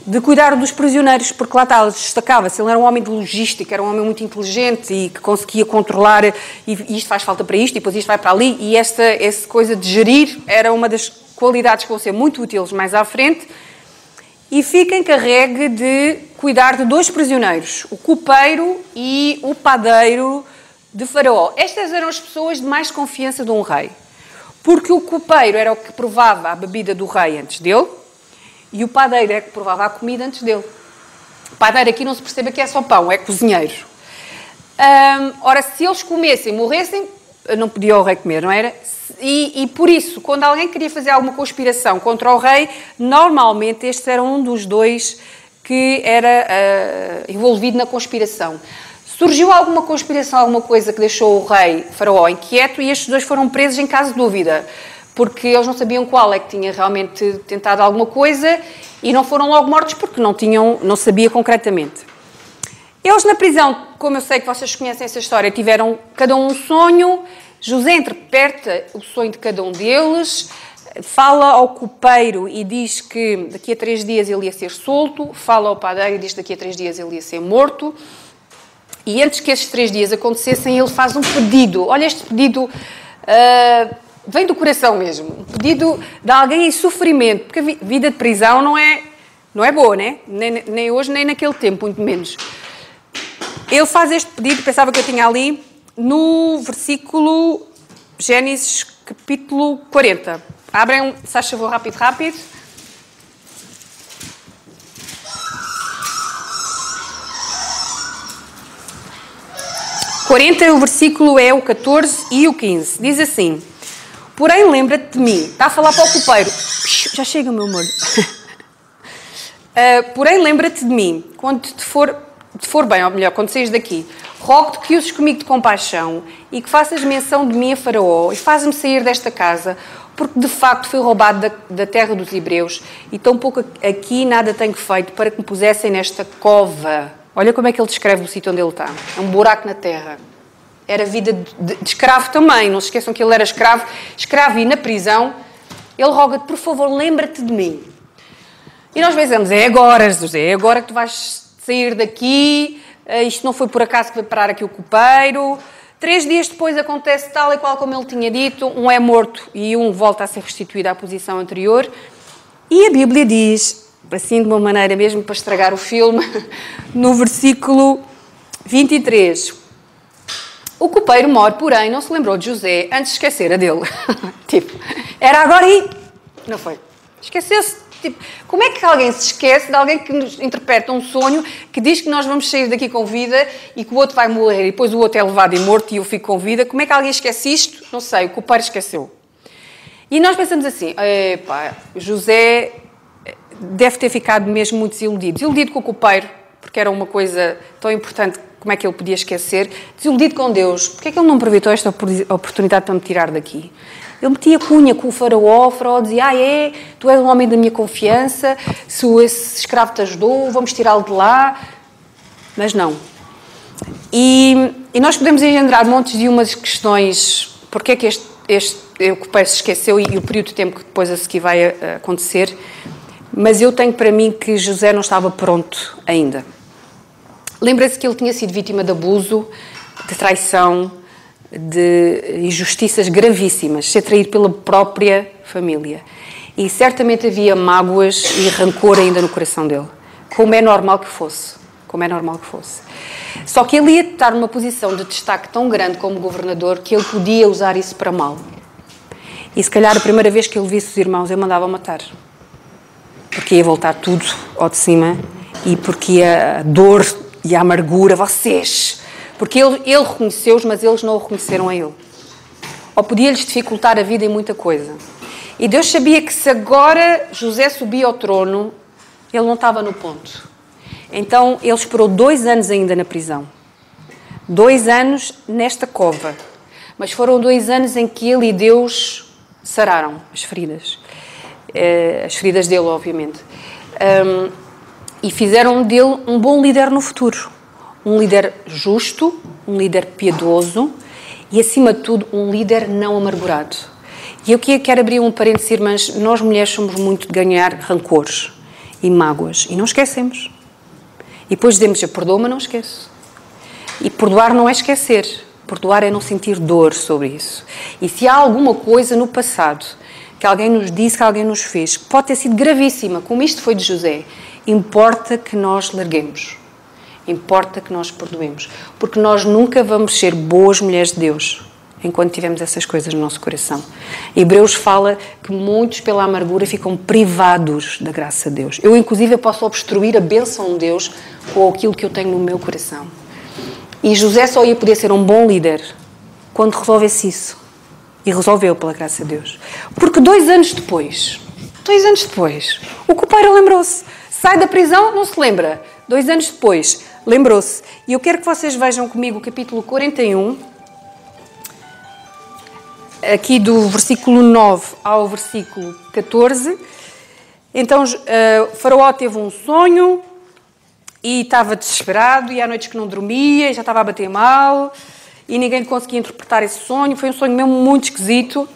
Speaker 1: de cuidar dos prisioneiros, porque lá está, ele destacava-se, ele era um homem de logística, era um homem muito inteligente e que conseguia controlar, e isto faz falta para isto, e depois isto vai para ali, e essa coisa de gerir era uma das qualidades que vão ser muito úteis mais à frente, e fica encarregue de cuidar de 2 prisioneiros, o copeiro e o padeiro de Faraó. Estas eram as pessoas de mais confiança de um rei, porque o copeiro era o que provava a bebida do rei antes dele e o padeiro é que provava a comida antes dele. O padeiro aqui não se percebe que é só pão, é cozinheiro. Ora, se eles comessem, morressem, não podia o rei comer, não era? E por isso, quando alguém queria fazer alguma conspiração contra o rei, normalmente este era um dos 2 que era envolvido na conspiração. Surgiu alguma conspiração, alguma coisa que deixou o rei Faraó inquieto e estes 2 foram presos em caso de dúvida, porque eles não sabiam qual é que tinha realmente tentado alguma coisa e não foram logo mortos porque não sabia concretamente. Eles na prisão, como eu sei que vocês conhecem essa história, tiveram cada um sonho. José interpreta o sonho de cada um deles, fala ao copeiro e diz que daqui a 3 dias ele ia ser solto, fala ao padeiro e diz que daqui a 3 dias ele ia ser morto. E antes que esses 3 dias acontecem, ele faz um pedido. Olha, este pedido vem do coração mesmo. Um pedido de alguém em sofrimento, porque a vida de prisão não é boa, né? Nem hoje, nem naquele tempo, muito menos. Ele faz este pedido, pensava que eu tinha ali, no versículo Gênesis, capítulo 40. Abrem, se faz favor, rápido. O versículo é o 14 e o 15. Diz assim: porém, lembra-te de mim. Está a falar para o copeiro. Já chega, meu amor. Porém, lembra-te de mim. Quando te for bem, ou melhor, quando saís daqui, rogo-te que uses comigo de compaixão e que faças menção de mim a Faraó e faz-me sair desta casa, porque de facto fui roubado da terra dos hebreus e tão pouco aqui nada tenho feito para que me pusessem nesta cova. Olha como é que ele descreve o sítio onde ele está. É um buraco na terra. Era vida de escravo também. Não se esqueçam que ele era escravo e na prisão. Ele roga-te, por favor, lembra-te de mim. E nós pensamos, é agora, José, é agora que tu vais sair daqui, isto não foi por acaso que vai parar aqui o copeiro. 3 dias depois acontece tal e qual como ele tinha dito, um é morto e um volta a ser restituído à posição anterior. E a Bíblia diz, assim de uma maneira mesmo para estragar o filme, no versículo 23, o copeiro mor, porém, não se lembrou de José antes de esquecer a dele. Tipo, era agora e... não foi. Esqueceu-se. Tipo, como é que alguém se esquece de alguém que nos interpreta um sonho que diz que nós vamos sair daqui com vida e que o outro vai morrer e depois o outro é levado e morto e eu fico com vida? Como é que alguém esquece isto? Não sei, o copeiro esqueceu. E nós pensamos assim, epá, José deve ter ficado mesmo muito desiludido com o copeiro, porque era uma coisa tão importante, como é que ele podia esquecer? Desiludido com Deus, porque é que ele não aproveitou esta oportunidade para me tirar daqui? Ele metia cunha com o faraó dizia, tu és um homem da minha confiança, se esse escravo te ajudou, vamos tirá-lo de lá. Mas não. E nós podemos engendrar montes de umas questões, porque é que o copeiro se esqueceu e o período de tempo que depois a seguir vai acontecer, mas eu tenho para mim que José não estava pronto ainda. Lembra-se que ele tinha sido vítima de abuso, de traição, de injustiças gravíssimas, ser traído pela própria família. E certamente havia mágoas e rancor ainda no coração dele, como é normal que fosse. Só que ele ia estar numa posição de destaque tão grande como governador que ele podia usar isso para mal. E se calhar a primeira vez que ele visse os irmãos, ele mandava matar. Porque ia voltar tudo ao de cima e porque a dor e a amargura, vocês... Porque ele reconheceu-os, mas eles não o reconheceram a ele. Ou podia-lhes dificultar a vida em muita coisa. E Deus sabia que se agora José subia ao trono, ele não estava no ponto. Então ele esperou 2 anos ainda na prisão. 2 anos nesta cova. Mas foram 2 anos em que ele e Deus sararam as feridas. As feridas dele, obviamente. E fizeram dele um bom líder no futuro. Um líder justo, um líder piedoso e, acima de tudo, um líder não amargurado. E eu quero abrir um parênteses, irmãs, nós mulheres somos muito de ganhar rancores e mágoas e não esquecemos. E depois dizemos, eu perdoo, mas não esqueço. E perdoar não é esquecer, perdoar é não sentir dor sobre isso. E se há alguma coisa no passado que alguém nos disse, que alguém nos fez, que pode ter sido gravíssima, como isto foi de José, importa que nós larguemos. Importa que nós perdoemos. Porque nós nunca vamos ser boas mulheres de Deus enquanto tivermos essas coisas no nosso coração. Hebreus fala que muitos pela amargura ficam privados da graça de Deus. Eu, inclusive, posso obstruir a bênção de Deus com aquilo que eu tenho no meu coração. E José só ia poder ser um bom líder quando resolvesse isso. E resolveu pela graça de Deus. Porque 2 anos depois, o copeiro lembrou-se. Sai da prisão, não se lembra. 2 anos depois, lembrou-se. E eu quero que vocês vejam comigo o capítulo 41, aqui do versículo 9 ao versículo 14. Então, Faraó teve um sonho e estava desesperado, e há noites que não dormia, e já estava a bater mal, e ninguém conseguia interpretar esse sonho. Foi um sonho mesmo muito esquisito.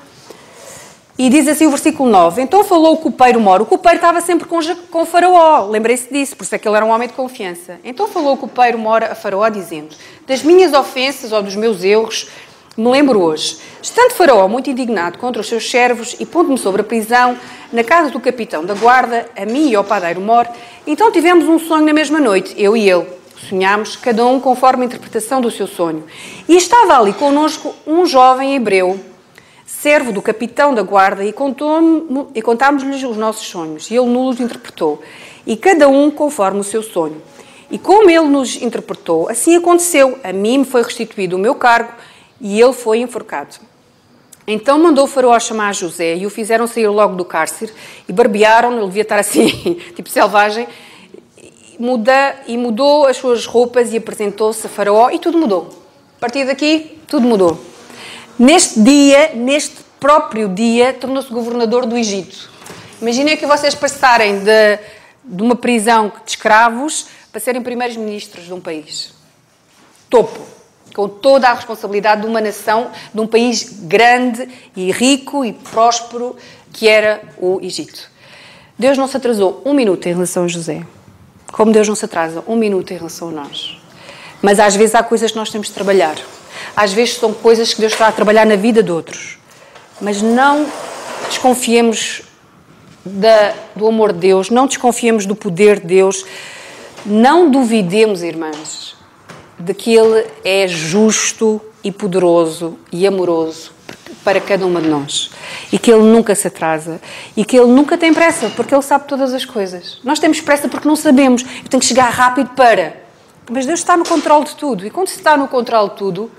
Speaker 1: E diz assim o versículo 9. Então falou o copeiro mor. O copeiro estava sempre com Faraó. Lembrei-se disso, por isso é que ele era um homem de confiança. Então falou o copeiro mor a Faraó, dizendo: das minhas ofensas ou dos meus erros, me lembro hoje. Estando Faraó muito indignado contra os seus servos e pondo-me sobre a prisão, na casa do capitão da guarda, a mim e ao padeiro mor, então tivemos um sonho na mesma noite, eu e ele. Sonhámos, cada um conforme a interpretação do seu sonho. E estava ali connosco um jovem hebreu, servo do capitão da guarda, e contámos-lhe os nossos sonhos, e ele nos interpretou, e cada um conforme o seu sonho. E como ele nos interpretou, assim aconteceu. A mim me foi restituído o meu cargo, e ele foi enforcado. Então mandou o Faraó chamar José, e o fizeram sair logo do cárcere, e barbearam-no, ele devia estar assim, tipo selvagem, e mudou as suas roupas, e apresentou-se a Faraó, e tudo mudou. A partir daqui, tudo mudou. Neste próprio dia, tornou-se governador do Egito. Imaginem que vocês passarem de uma prisão de escravos para serem primeiros ministros de um país. Topo. Com toda a responsabilidade de uma nação, de um país grande e rico e próspero que era o Egito. Deus não se atrasou 1 minuto em relação a José. Como Deus não se atrasa 1 minuto em relação a nós. Mas às vezes há coisas que nós temos de trabalhar. Às vezes são coisas que Deus está a trabalhar na vida de outros. Mas não desconfiemos do amor de Deus, não desconfiemos do poder de Deus, não duvidemos, irmãs, de que Ele é justo e poderoso e amoroso para cada uma de nós. E que Ele nunca se atrasa. E que Ele nunca tem pressa, porque Ele sabe todas as coisas. Nós temos pressa porque não sabemos. Eu tenho que chegar rápido para... Mas Deus está no controle de tudo. E quando se está no controle de tudo,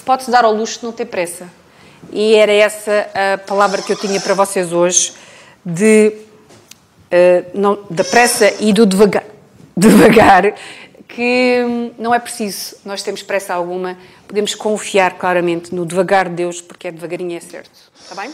Speaker 1: pode-se dar ao luxo de não ter pressa. E era essa a palavra que eu tinha para vocês hoje, da pressa e do devagar, que não é preciso, nós temos pressa alguma, podemos confiar claramente no devagar de Deus, porque é devagarinho e é certo. Está bem?